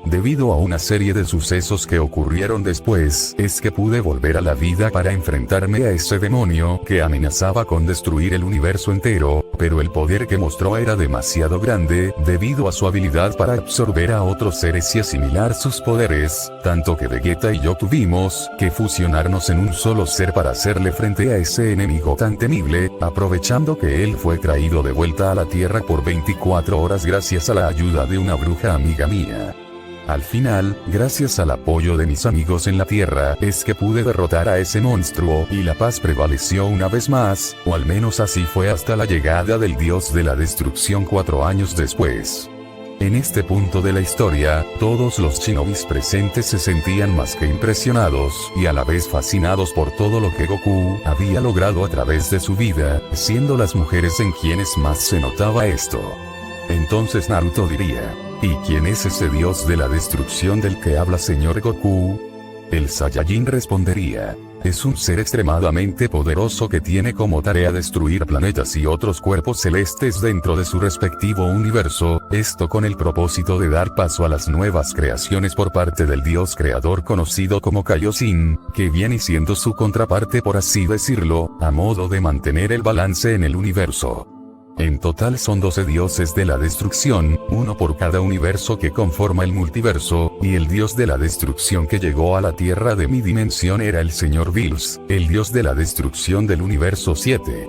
Debido a una serie de sucesos que ocurrieron después, es que pude volver a la vida para enfrentarme a ese demonio que amenazaba con destruir el universo entero, pero el poder que mostró era demasiado grande, debido a su habilidad para absorber a otros seres y asimilar sus poderes, tanto que Vegeta y yo tuvimos que fusionarnos en un solo ser para hacerle frente a ese enemigo tan temible, aprovechando que él fue traído de vuelta a la Tierra por 24 horas gracias a la ayuda de una bruja amiga mía. Al final, gracias al apoyo de mis amigos en la Tierra, es que pude derrotar a ese monstruo y la paz prevaleció una vez más, o al menos así fue hasta la llegada del dios de la destrucción 4 años después. En este punto de la historia, todos los shinobis presentes se sentían más que impresionados y a la vez fascinados por todo lo que Goku había logrado a través de su vida, siendo las mujeres en quienes más se notaba esto. Entonces Naruto diría: ¿y quién es ese dios de la destrucción del que habla señor Goku? El Saiyajin respondería: es un ser extremadamente poderoso que tiene como tarea destruir planetas y otros cuerpos celestes dentro de su respectivo universo, esto con el propósito de dar paso a las nuevas creaciones por parte del dios creador conocido como Kaioshin, que viene siendo su contraparte por así decirlo, a modo de mantener el balance en el universo. En total son 12 dioses de la destrucción, uno por cada universo que conforma el multiverso, y el dios de la destrucción que llegó a la Tierra de mi dimensión era el señor Bills, el dios de la destrucción del universo 7.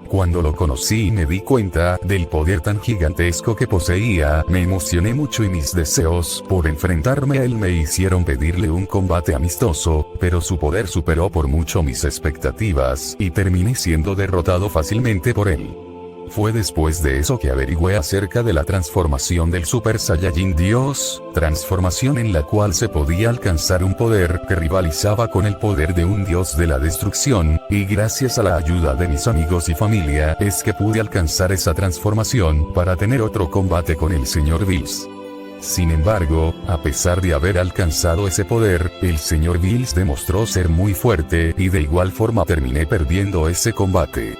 Cuando lo conocí y me di cuenta del poder tan gigantesco que poseía, me emocioné mucho y mis deseos por enfrentarme a él me hicieron pedirle un combate amistoso, pero su poder superó por mucho mis expectativas, y terminé siendo derrotado fácilmente por él. Fue después de eso que averigüé acerca de la transformación del Super Saiyajin Dios, transformación en la cual se podía alcanzar un poder que rivalizaba con el poder de un dios de la destrucción, y gracias a la ayuda de mis amigos y familia es que pude alcanzar esa transformación para tener otro combate con el señor Bills. Sin embargo, a pesar de haber alcanzado ese poder, el señor Bills demostró ser muy fuerte y de igual forma terminé perdiendo ese combate.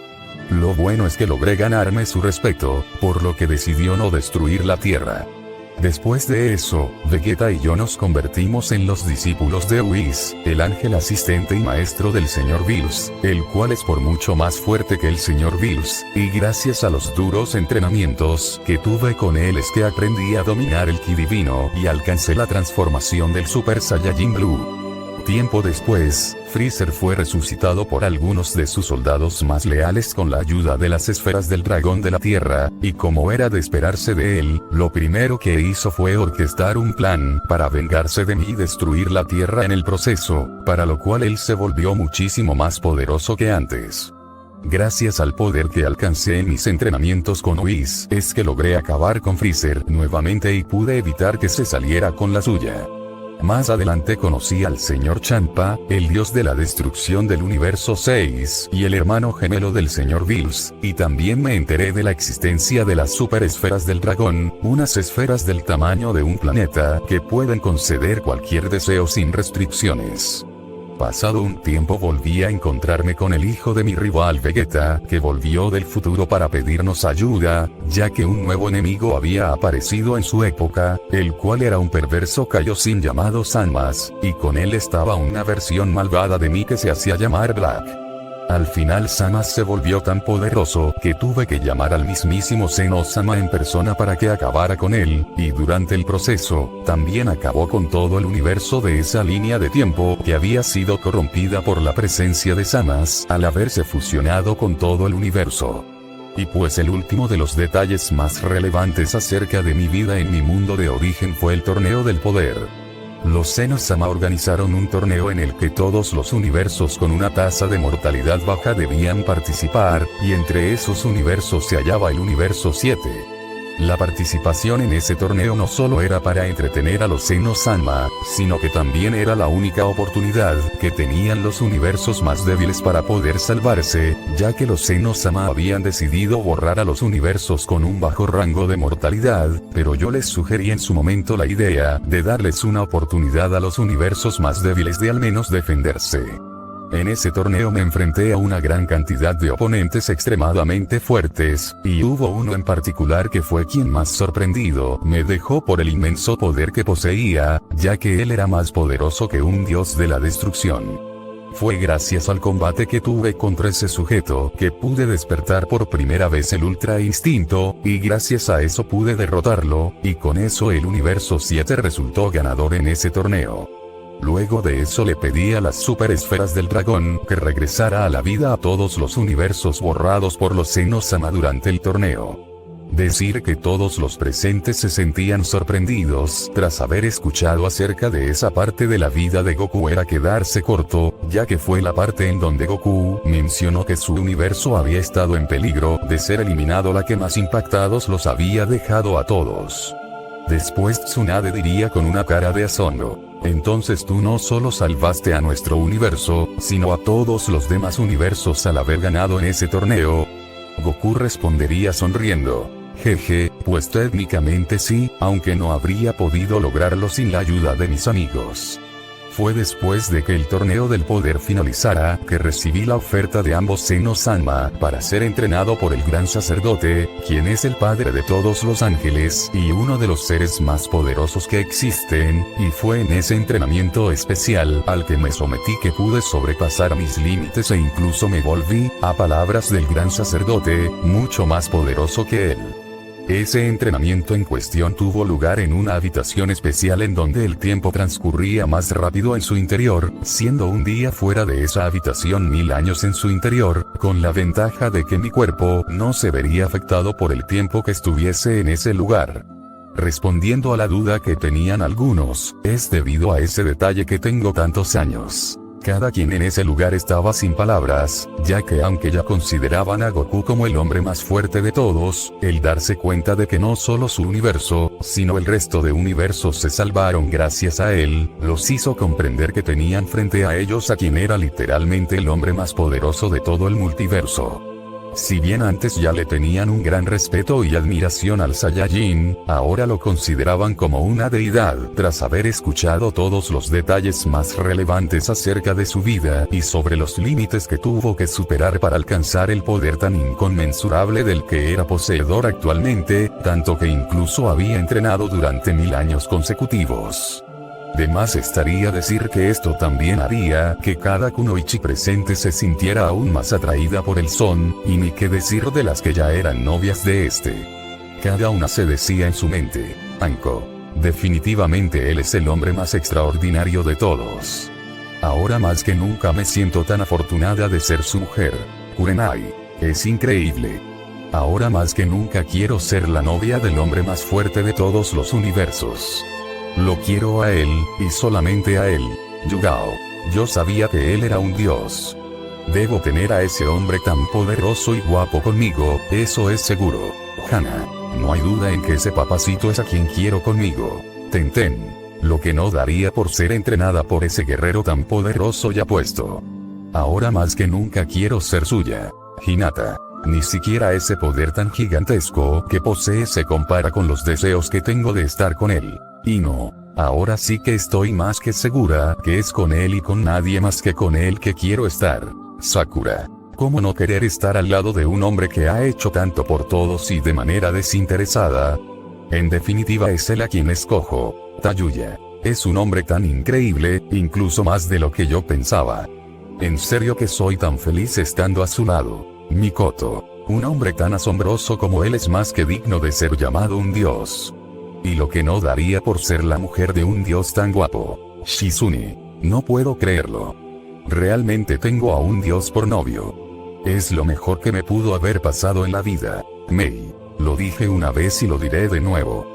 Lo bueno es que logré ganarme su respeto, por lo que decidió no destruir la Tierra. Después de eso, Vegeta y yo nos convertimos en los discípulos de Whis, el ángel asistente y maestro del Sr. Bills, el cual es por mucho más fuerte que el Sr. Bills, y gracias a los duros entrenamientos que tuve con él es que aprendí a dominar el Ki divino y alcancé la transformación del Super Saiyajin Blue. Tiempo después, Freezer fue resucitado por algunos de sus soldados más leales con la ayuda de las esferas del dragón de la Tierra, y como era de esperarse de él, lo primero que hizo fue orquestar un plan para vengarse de mí y destruir la Tierra en el proceso, para lo cual él se volvió muchísimo más poderoso que antes. Gracias al poder que alcancé en mis entrenamientos con Whis, es que logré acabar con Freezer nuevamente y pude evitar que se saliera con la suya. Más adelante conocí al Sr. Champa, el dios de la destrucción del universo 6, y el hermano gemelo del Sr. Bills, y también me enteré de la existencia de las super esferas del dragón, unas esferas del tamaño de un planeta, que pueden conceder cualquier deseo sin restricciones. Pasado un tiempo volví a encontrarme con el hijo de mi rival Vegeta, que volvió del futuro para pedirnos ayuda, ya que un nuevo enemigo había aparecido en su época, el cual era un perverso Kaioshin llamado Zamasu, y con él estaba una versión malvada de mí que se hacía llamar Black. Al final Zamasu se volvió tan poderoso que tuve que llamar al mismísimo Zeno-sama en persona para que acabara con él, y durante el proceso, también acabó con todo el universo de esa línea de tiempo que había sido corrompida por la presencia de Zamasu al haberse fusionado con todo el universo. Y pues el último de los detalles más relevantes acerca de mi vida en mi mundo de origen fue el torneo del poder. Los Zeno-sama organizaron un torneo en el que todos los universos con una tasa de mortalidad baja debían participar, y entre esos universos se hallaba el universo 7. La participación en ese torneo no solo era para entretener a los Zeno-sama, sino que también era la única oportunidad que tenían los universos más débiles para poder salvarse, ya que los Zeno-sama habían decidido borrar a los universos con un bajo rango de mortalidad, pero yo les sugerí en su momento la idea de darles una oportunidad a los universos más débiles de al menos defenderse. En ese torneo me enfrenté a una gran cantidad de oponentes extremadamente fuertes, y hubo uno en particular que fue quien más sorprendido me dejó por el inmenso poder que poseía, ya que él era más poderoso que un dios de la destrucción. Fue gracias al combate que tuve contra ese sujeto que pude despertar por primera vez el Ultra Instinto, y gracias a eso pude derrotarlo, y con eso el universo 7 resultó ganador en ese torneo. Luego de eso le pedí a las super esferas del dragón que regresara a la vida a todos los universos borrados por los Zeno-sama durante el torneo. Decir que todos los presentes se sentían sorprendidos tras haber escuchado acerca de esa parte de la vida de Goku era quedarse corto, ya que fue la parte en donde Goku mencionó que su universo había estado en peligro de ser eliminado, la que más impactados los había dejado a todos. Después Tsunade diría con una cara de asombro: entonces tú no solo salvaste a nuestro universo, sino a todos los demás universos al haber ganado en ese torneo. Goku respondería sonriendo: jeje, pues técnicamente sí, aunque no habría podido lograrlo sin la ayuda de mis amigos. Fue después de que el torneo del poder finalizara que recibí la oferta de ambos Zeno-sama para ser entrenado por el gran sacerdote, quien es el padre de todos los ángeles y uno de los seres más poderosos que existen, y fue en ese entrenamiento especial al que me sometí que pude sobrepasar mis límites e incluso me volví, a palabras del gran sacerdote, mucho más poderoso que él. Ese entrenamiento en cuestión tuvo lugar en una habitación especial en donde el tiempo transcurría más rápido en su interior, siendo un día fuera de esa habitación 1000 años en su interior, con la ventaja de que mi cuerpo no se vería afectado por el tiempo que estuviese en ese lugar. Respondiendo a la duda que tenían algunos, es debido a ese detalle que tengo tantos años. Cada quien en ese lugar estaba sin palabras, ya que aunque ya consideraban a Goku como el hombre más fuerte de todos, el darse cuenta de que no solo su universo, sino el resto de universos se salvaron gracias a él, los hizo comprender que tenían frente a ellos a quien era literalmente el hombre más poderoso de todo el multiverso. Si bien antes ya le tenían un gran respeto y admiración al Saiyajin, ahora lo consideraban como una deidad, tras haber escuchado todos los detalles más relevantes acerca de su vida y sobre los límites que tuvo que superar para alcanzar el poder tan inconmensurable del que era poseedor actualmente, tanto que incluso había entrenado durante 1000 años consecutivos. De más estaría decir que esto también haría que cada kunoichi presente se sintiera aún más atraída por el son, y ni qué decir de las que ya eran novias de este. Cada una se decía en su mente: Anko, definitivamente él es el hombre más extraordinario de todos. Ahora más que nunca me siento tan afortunada de ser su mujer. Kurenai, es increíble. Ahora más que nunca quiero ser la novia del hombre más fuerte de todos los universos. Lo quiero a él, y solamente a él. Yugao. Yo sabía que él era un dios. Debo tener a ese hombre tan poderoso y guapo conmigo, eso es seguro. Hana. No hay duda en que ese papacito es a quien quiero conmigo. Tenten. Lo que no daría por ser entrenada por ese guerrero tan poderoso y apuesto. Ahora más que nunca quiero ser suya. Hinata. Ni siquiera ese poder tan gigantesco que posee se compara con los deseos que tengo de estar con él. Y no, ahora sí que estoy más que segura que es con él y con nadie más que con él que quiero estar. Sakura. ¿Cómo no querer estar al lado de un hombre que ha hecho tanto por todos y de manera desinteresada? En definitiva es él a quien escojo. Tayuya. Es un hombre tan increíble, incluso más de lo que yo pensaba. En serio que soy tan feliz estando a su lado. Mikoto. Un hombre tan asombroso como él es más que digno de ser llamado un dios. Y lo que no daría por ser la mujer de un dios tan guapo. Shizune. No puedo creerlo. Realmente tengo a un dios por novio. Es lo mejor que me pudo haber pasado en la vida. Mei. Lo dije una vez y lo diré de nuevo.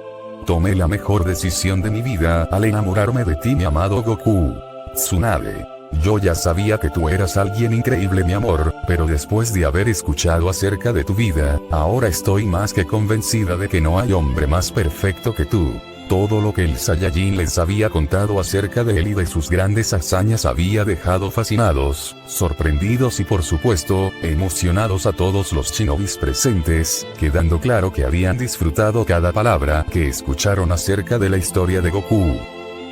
Tomé la mejor decisión de mi vida al enamorarme de ti, mi amado Goku. Tsunade. Yo ya sabía que tú eras alguien increíble, mi amor, pero después de haber escuchado acerca de tu vida, ahora estoy más que convencida de que no hay hombre más perfecto que tú. Todo lo que el Saiyajin les había contado acerca de él y de sus grandes hazañas había dejado fascinados, sorprendidos y por supuesto, emocionados a todos los shinobis presentes, quedando claro que habían disfrutado cada palabra que escucharon acerca de la historia de Goku.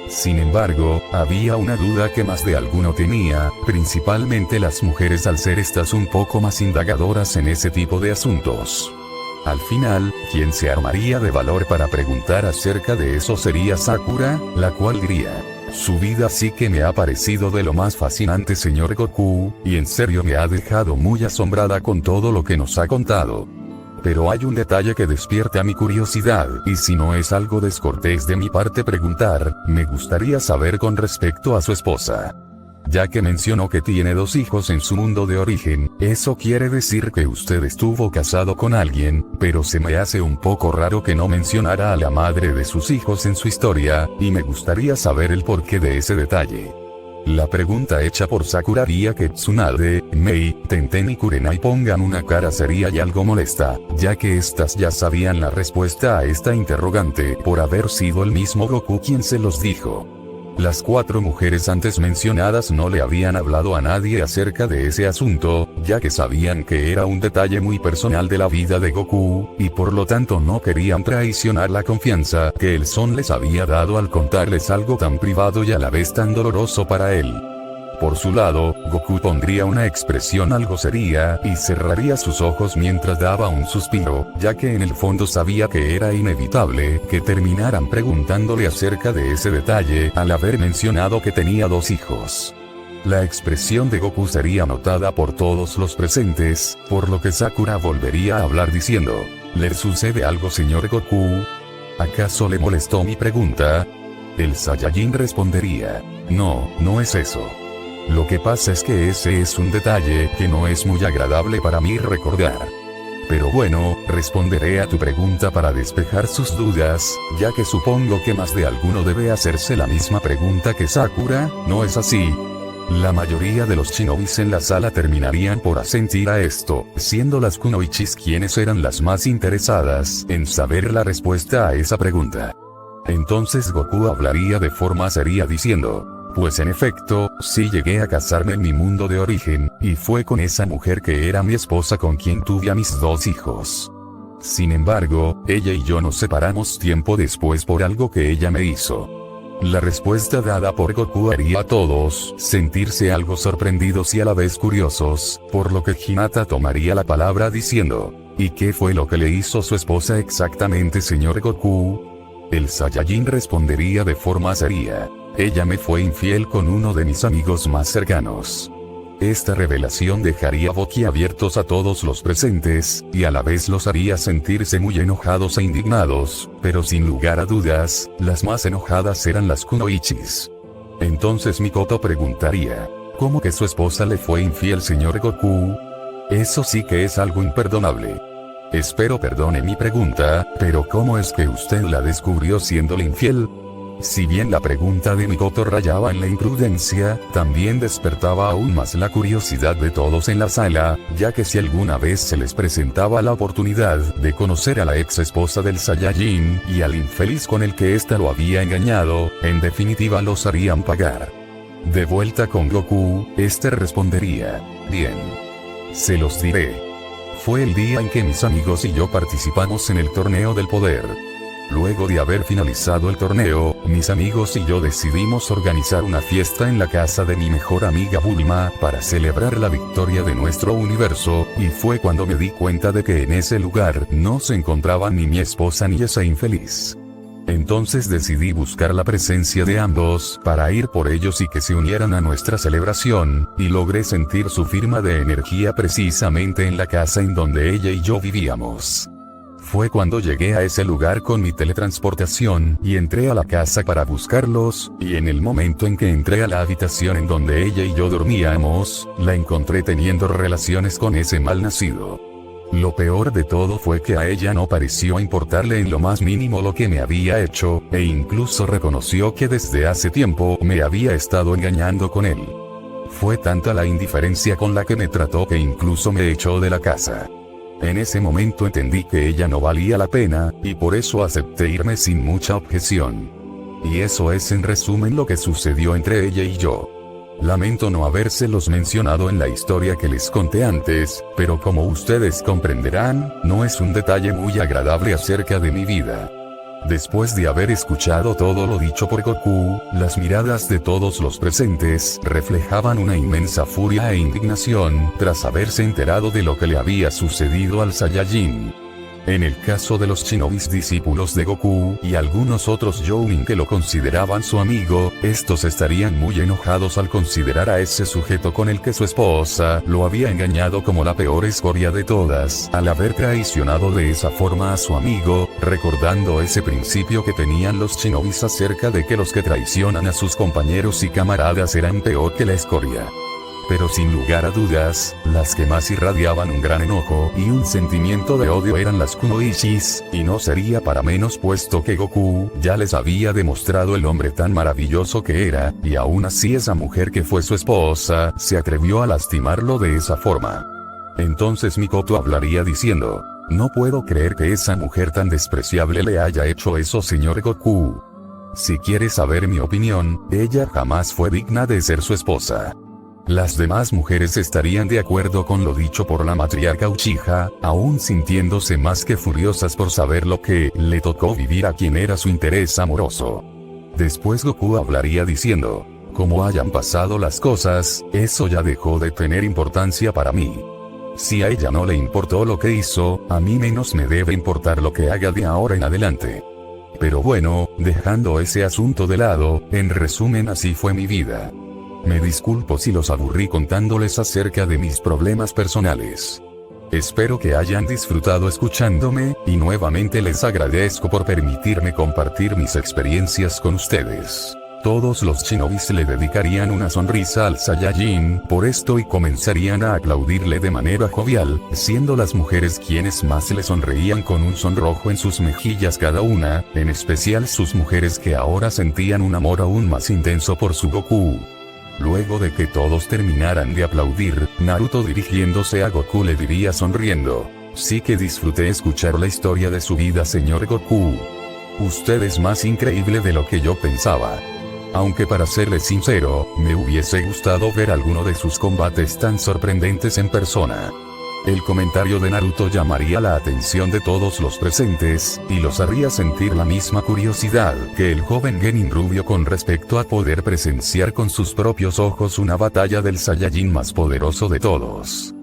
Sin embargo, había una duda que más de alguno tenía, principalmente las mujeres al ser estas un poco más indagadoras en ese tipo de asuntos. Al final, quien se armaría de valor para preguntar acerca de eso sería Sakura, la cual diría: su vida sí que me ha parecido de lo más fascinante, señor Goku, y en serio me ha dejado muy asombrada con todo lo que nos ha contado. Pero hay un detalle que despierta mi curiosidad, y si no es algo descortés de mi parte preguntar, me gustaría saber con respecto a su esposa. Ya que mencionó que tiene 2 hijos en su mundo de origen, eso quiere decir que usted estuvo casado con alguien, pero se me hace un poco raro que no mencionara a la madre de sus hijos en su historia, y me gustaría saber el porqué de ese detalle. La pregunta hecha por Sakura haría que Tsunade, Mei, Tenten y Kurenai pongan una cara seria y algo molesta, ya que estas ya sabían la respuesta a esta interrogante por haber sido el mismo Goku quien se los dijo. Las 4 mujeres antes mencionadas no le habían hablado a nadie acerca de ese asunto, ya que sabían que era un detalle muy personal de la vida de Goku, y por lo tanto no querían traicionar la confianza que el Son les había dado al contarles algo tan privado y a la vez tan doloroso para él. Por su lado, Goku pondría una expresión algo seria, y cerraría sus ojos mientras daba un suspiro, ya que en el fondo sabía que era inevitable que terminaran preguntándole acerca de ese detalle al haber mencionado que tenía 2 hijos. La expresión de Goku sería notada por todos los presentes, por lo que Sakura volvería a hablar diciendo: ¿le sucede algo, señor Goku? ¿Acaso le molestó mi pregunta? El Saiyajin respondería: no, no es eso. Lo que pasa es que ese es un detalle que no es muy agradable para mí recordar. Pero bueno, responderé a tu pregunta para despejar sus dudas, ya que supongo que más de alguno debe hacerse la misma pregunta que Sakura, ¿no es así? La mayoría de los shinobis en la sala terminarían por asentir a esto, siendo las kunoichis quienes eran las más interesadas en saber la respuesta a esa pregunta. Entonces Goku hablaría de forma seria diciendo: Pues en efecto, sí llegué a casarme en mi mundo de origen, y fue con esa mujer que era mi esposa con quien tuve a mis 2 hijos. Sin embargo, ella y yo nos separamos tiempo después por algo que ella me hizo. La respuesta dada por Goku haría a todos sentirse algo sorprendidos y a la vez curiosos, por lo que Hinata tomaría la palabra diciendo: ¿y qué fue lo que le hizo su esposa exactamente, señor Goku? El Saiyajin respondería de forma seria: ella me fue infiel con uno de mis amigos más cercanos. Esta revelación dejaría boquiabiertos a todos los presentes, y a la vez los haría sentirse muy enojados e indignados, pero sin lugar a dudas, las más enojadas eran las kunoichis. Entonces Mikoto preguntaría: ¿cómo que su esposa le fue infiel, señor Goku? Eso sí que es algo imperdonable. Espero perdone mi pregunta, pero ¿cómo es que usted la descubrió siéndole infiel? Si bien la pregunta de Mikoto rayaba en la imprudencia, también despertaba aún más la curiosidad de todos en la sala, ya que si alguna vez se les presentaba la oportunidad de conocer a la ex esposa del Saiyajin, y al infeliz con el que ésta lo había engañado, en definitiva los harían pagar. De vuelta con Goku, este respondería: bien. Se los diré. Fue el día en que mis amigos y yo participamos en el torneo del poder. Luego de haber finalizado el torneo, mis amigos y yo decidimos organizar una fiesta en la casa de mi mejor amiga Bulma, para celebrar la victoria de nuestro universo, y fue cuando me di cuenta de que en ese lugar no se encontraba ni mi esposa ni esa infeliz. Entonces decidí buscar la presencia de ambos, para ir por ellos y que se unieran a nuestra celebración, y logré sentir su firma de energía precisamente en la casa en donde ella y yo vivíamos. Fue cuando llegué a ese lugar con mi teletransportación y entré a la casa para buscarlos, y en el momento en que entré a la habitación en donde ella y yo dormíamos, la encontré teniendo relaciones con ese malnacido. Lo peor de todo fue que a ella no pareció importarle en lo más mínimo lo que me había hecho, e incluso reconoció que desde hace tiempo me había estado engañando con él. Fue tanta la indiferencia con la que me trató que incluso me echó de la casa. En ese momento entendí que ella no valía la pena, y por eso acepté irme sin mucha objeción. Y eso es en resumen lo que sucedió entre ella y yo. Lamento no habérselos mencionado en la historia que les conté antes, pero como ustedes comprenderán, no es un detalle muy agradable acerca de mi vida. Después de haber escuchado todo lo dicho por Goku, las miradas de todos los presentes reflejaban una inmensa furia e indignación, tras haberse enterado de lo que le había sucedido al Saiyajin. En el caso de los shinobis discípulos de Goku, y algunos otros Jounin que lo consideraban su amigo, estos estarían muy enojados al considerar a ese sujeto con el que su esposa lo había engañado como la peor escoria de todas, al haber traicionado de esa forma a su amigo, recordando ese principio que tenían los shinobis acerca de que los que traicionan a sus compañeros y camaradas eran peor que la escoria. Pero sin lugar a dudas, las que más irradiaban un gran enojo y un sentimiento de odio eran las kunoichis, y no sería para menos puesto que Goku ya les había demostrado el hombre tan maravilloso que era, y aún así esa mujer que fue su esposa, se atrevió a lastimarlo de esa forma. Entonces Mikoto hablaría diciendo: no puedo creer que esa mujer tan despreciable le haya hecho eso, señor Goku. Si quiere saber mi opinión, ella jamás fue digna de ser su esposa. Las demás mujeres estarían de acuerdo con lo dicho por la matriarca Uchiha, aún sintiéndose más que furiosas por saber lo que le tocó vivir a quien era su interés amoroso. Después Goku hablaría diciendo: como hayan pasado las cosas, eso ya dejó de tener importancia para mí. Si a ella no le importó lo que hizo, a mí menos me debe importar lo que haga de ahora en adelante. Pero bueno, dejando ese asunto de lado, en resumen así fue mi vida. Me disculpo si los aburrí contándoles acerca de mis problemas personales. Espero que hayan disfrutado escuchándome, y nuevamente les agradezco por permitirme compartir mis experiencias con ustedes. Todos los shinobis le dedicarían una sonrisa al Saiyajin por esto y comenzarían a aplaudirle de manera jovial, siendo las mujeres quienes más le sonreían con un sonrojo en sus mejillas cada una, en especial sus mujeres que ahora sentían un amor aún más intenso por su Goku. Luego de que todos terminaran de aplaudir, Naruto dirigiéndose a Goku le diría sonriendo: sí que disfruté escuchar la historia de su vida, señor Goku. Usted es más increíble de lo que yo pensaba. Aunque para serles sincero, me hubiese gustado ver alguno de sus combates tan sorprendentes en persona. El comentario de Naruto llamaría la atención de todos los presentes, y los haría sentir la misma curiosidad que el joven Genin rubio con respecto a poder presenciar con sus propios ojos una batalla del Saiyajin más poderoso de todos.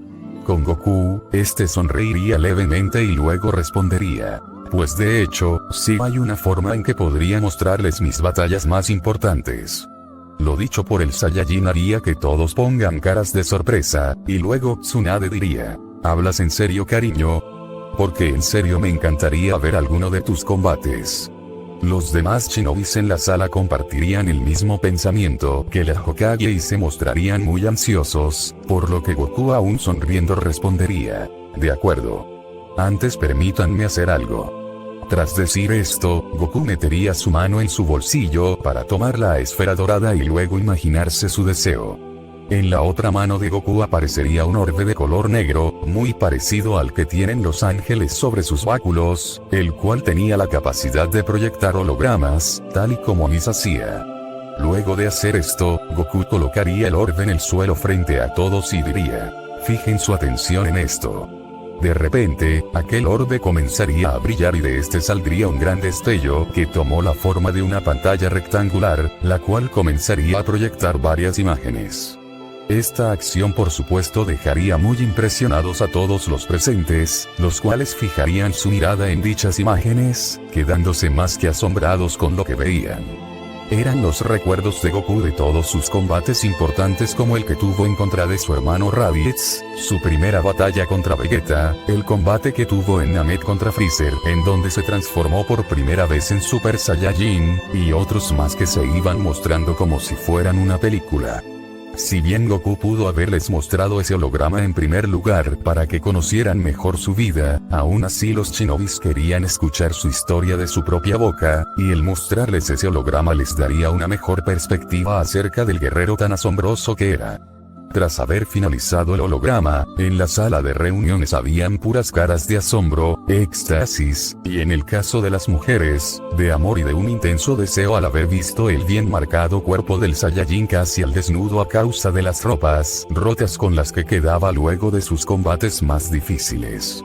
Con Goku, este sonreiría levemente y luego respondería: pues de hecho, sí hay una forma en que podría mostrarles mis batallas más importantes. Lo dicho por el Saiyajin haría que todos pongan caras de sorpresa, y luego Tsunade diría: ¿hablas en serio, cariño? Porque en serio me encantaría ver alguno de tus combates. Los demás shinobis en la sala compartirían el mismo pensamiento que la Hokage y se mostrarían muy ansiosos, por lo que Goku aún sonriendo respondería: de acuerdo. Antes permítanme hacer algo. Tras decir esto, Goku metería su mano en su bolsillo para tomar la esfera dorada y luego imaginarse su deseo. En la otra mano de Goku aparecería un orbe de color negro, muy parecido al que tienen los ángeles sobre sus báculos, el cual tenía la capacidad de proyectar hologramas, tal y como Whis hacía. Luego de hacer esto, Goku colocaría el orbe en el suelo frente a todos y diría: fijen su atención en esto. De repente, aquel orbe comenzaría a brillar y de este saldría un gran destello que tomó la forma de una pantalla rectangular, la cual comenzaría a proyectar varias imágenes. Esta acción por supuesto dejaría muy impresionados a todos los presentes, los cuales fijarían su mirada en dichas imágenes, quedándose más que asombrados con lo que veían. Eran los recuerdos de Goku de todos sus combates importantes, como el que tuvo en contra de su hermano Raditz, su primera batalla contra Vegeta, el combate que tuvo en Namek contra Freezer, en donde se transformó por primera vez en Super Saiyajin, y otros más que se iban mostrando como si fueran una película. Si bien Goku pudo haberles mostrado ese holograma en primer lugar para que conocieran mejor su vida, aún así los shinobis querían escuchar su historia de su propia boca, y el mostrarles ese holograma les daría una mejor perspectiva acerca del guerrero tan asombroso que era. Tras haber finalizado el holograma, en la sala de reuniones habían puras caras de asombro, éxtasis, y en el caso de las mujeres, de amor y de un intenso deseo al haber visto el bien marcado cuerpo del Saiyajin casi al desnudo a causa de las ropas rotas con las que quedaba luego de sus combates más difíciles.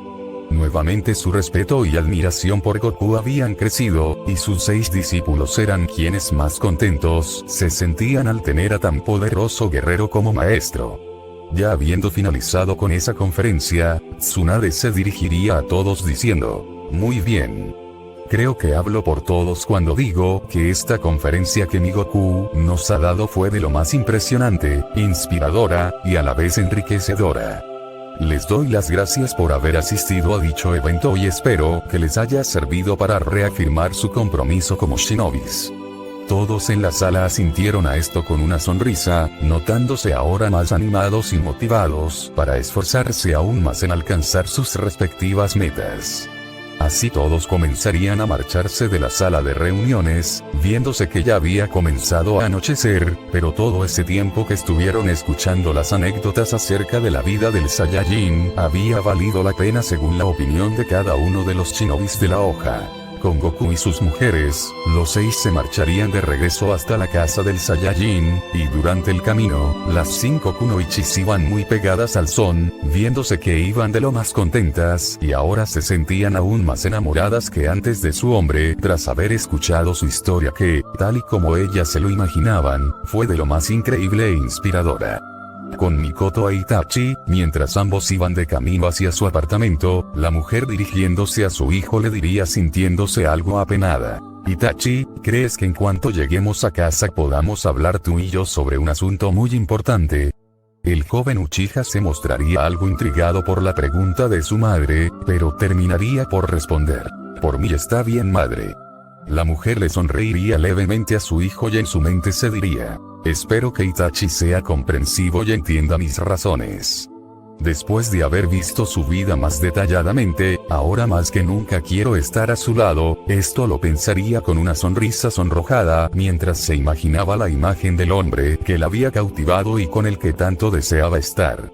Nuevamente su respeto y admiración por Goku habían crecido, y sus 6 discípulos eran quienes más contentos se sentían al tener a tan poderoso guerrero como maestro. Ya habiendo finalizado con esa conferencia, Tsunade se dirigiría a todos diciendo: muy bien. Creo que hablo por todos cuando digo que esta conferencia que mi Goku nos ha dado fue de lo más impresionante, inspiradora, y a la vez enriquecedora. Les doy las gracias por haber asistido a dicho evento y espero que les haya servido para reafirmar su compromiso como shinobis. Todos en la sala asintieron a esto con una sonrisa, notándose ahora más animados y motivados para esforzarse aún más en alcanzar sus respectivas metas. Así todos comenzarían a marcharse de la sala de reuniones, viéndose que ya había comenzado a anochecer, pero todo ese tiempo que estuvieron escuchando las anécdotas acerca de la vida del Saiyajin, había valido la pena según la opinión de cada uno de los shinobis de la hoja. Con Goku y sus mujeres, los 6 se marcharían de regreso hasta la casa del Saiyajin, y durante el camino, las 5 kunoichis iban muy pegadas al son, viéndose que iban de lo más contentas y ahora se sentían aún más enamoradas que antes de su hombre, tras haber escuchado su historia que, tal y como ellas se lo imaginaban, fue de lo más increíble e inspiradora. Con Mikoto e Itachi, mientras ambos iban de camino hacia su apartamento, la mujer dirigiéndose a su hijo le diría sintiéndose algo apenada: Itachi, ¿crees que en cuanto lleguemos a casa podamos hablar tú y yo sobre un asunto muy importante? El joven Uchiha se mostraría algo intrigado por la pregunta de su madre, pero terminaría por responder: por mí está bien, madre. La mujer le sonreiría levemente a su hijo y en su mente se diría: espero que Itachi sea comprensivo y entienda mis razones. Después de haber visto su vida más detalladamente, ahora más que nunca quiero estar a su lado. Esto lo pensaría con una sonrisa sonrojada mientras se imaginaba la imagen del hombre que la había cautivado y con el que tanto deseaba estar.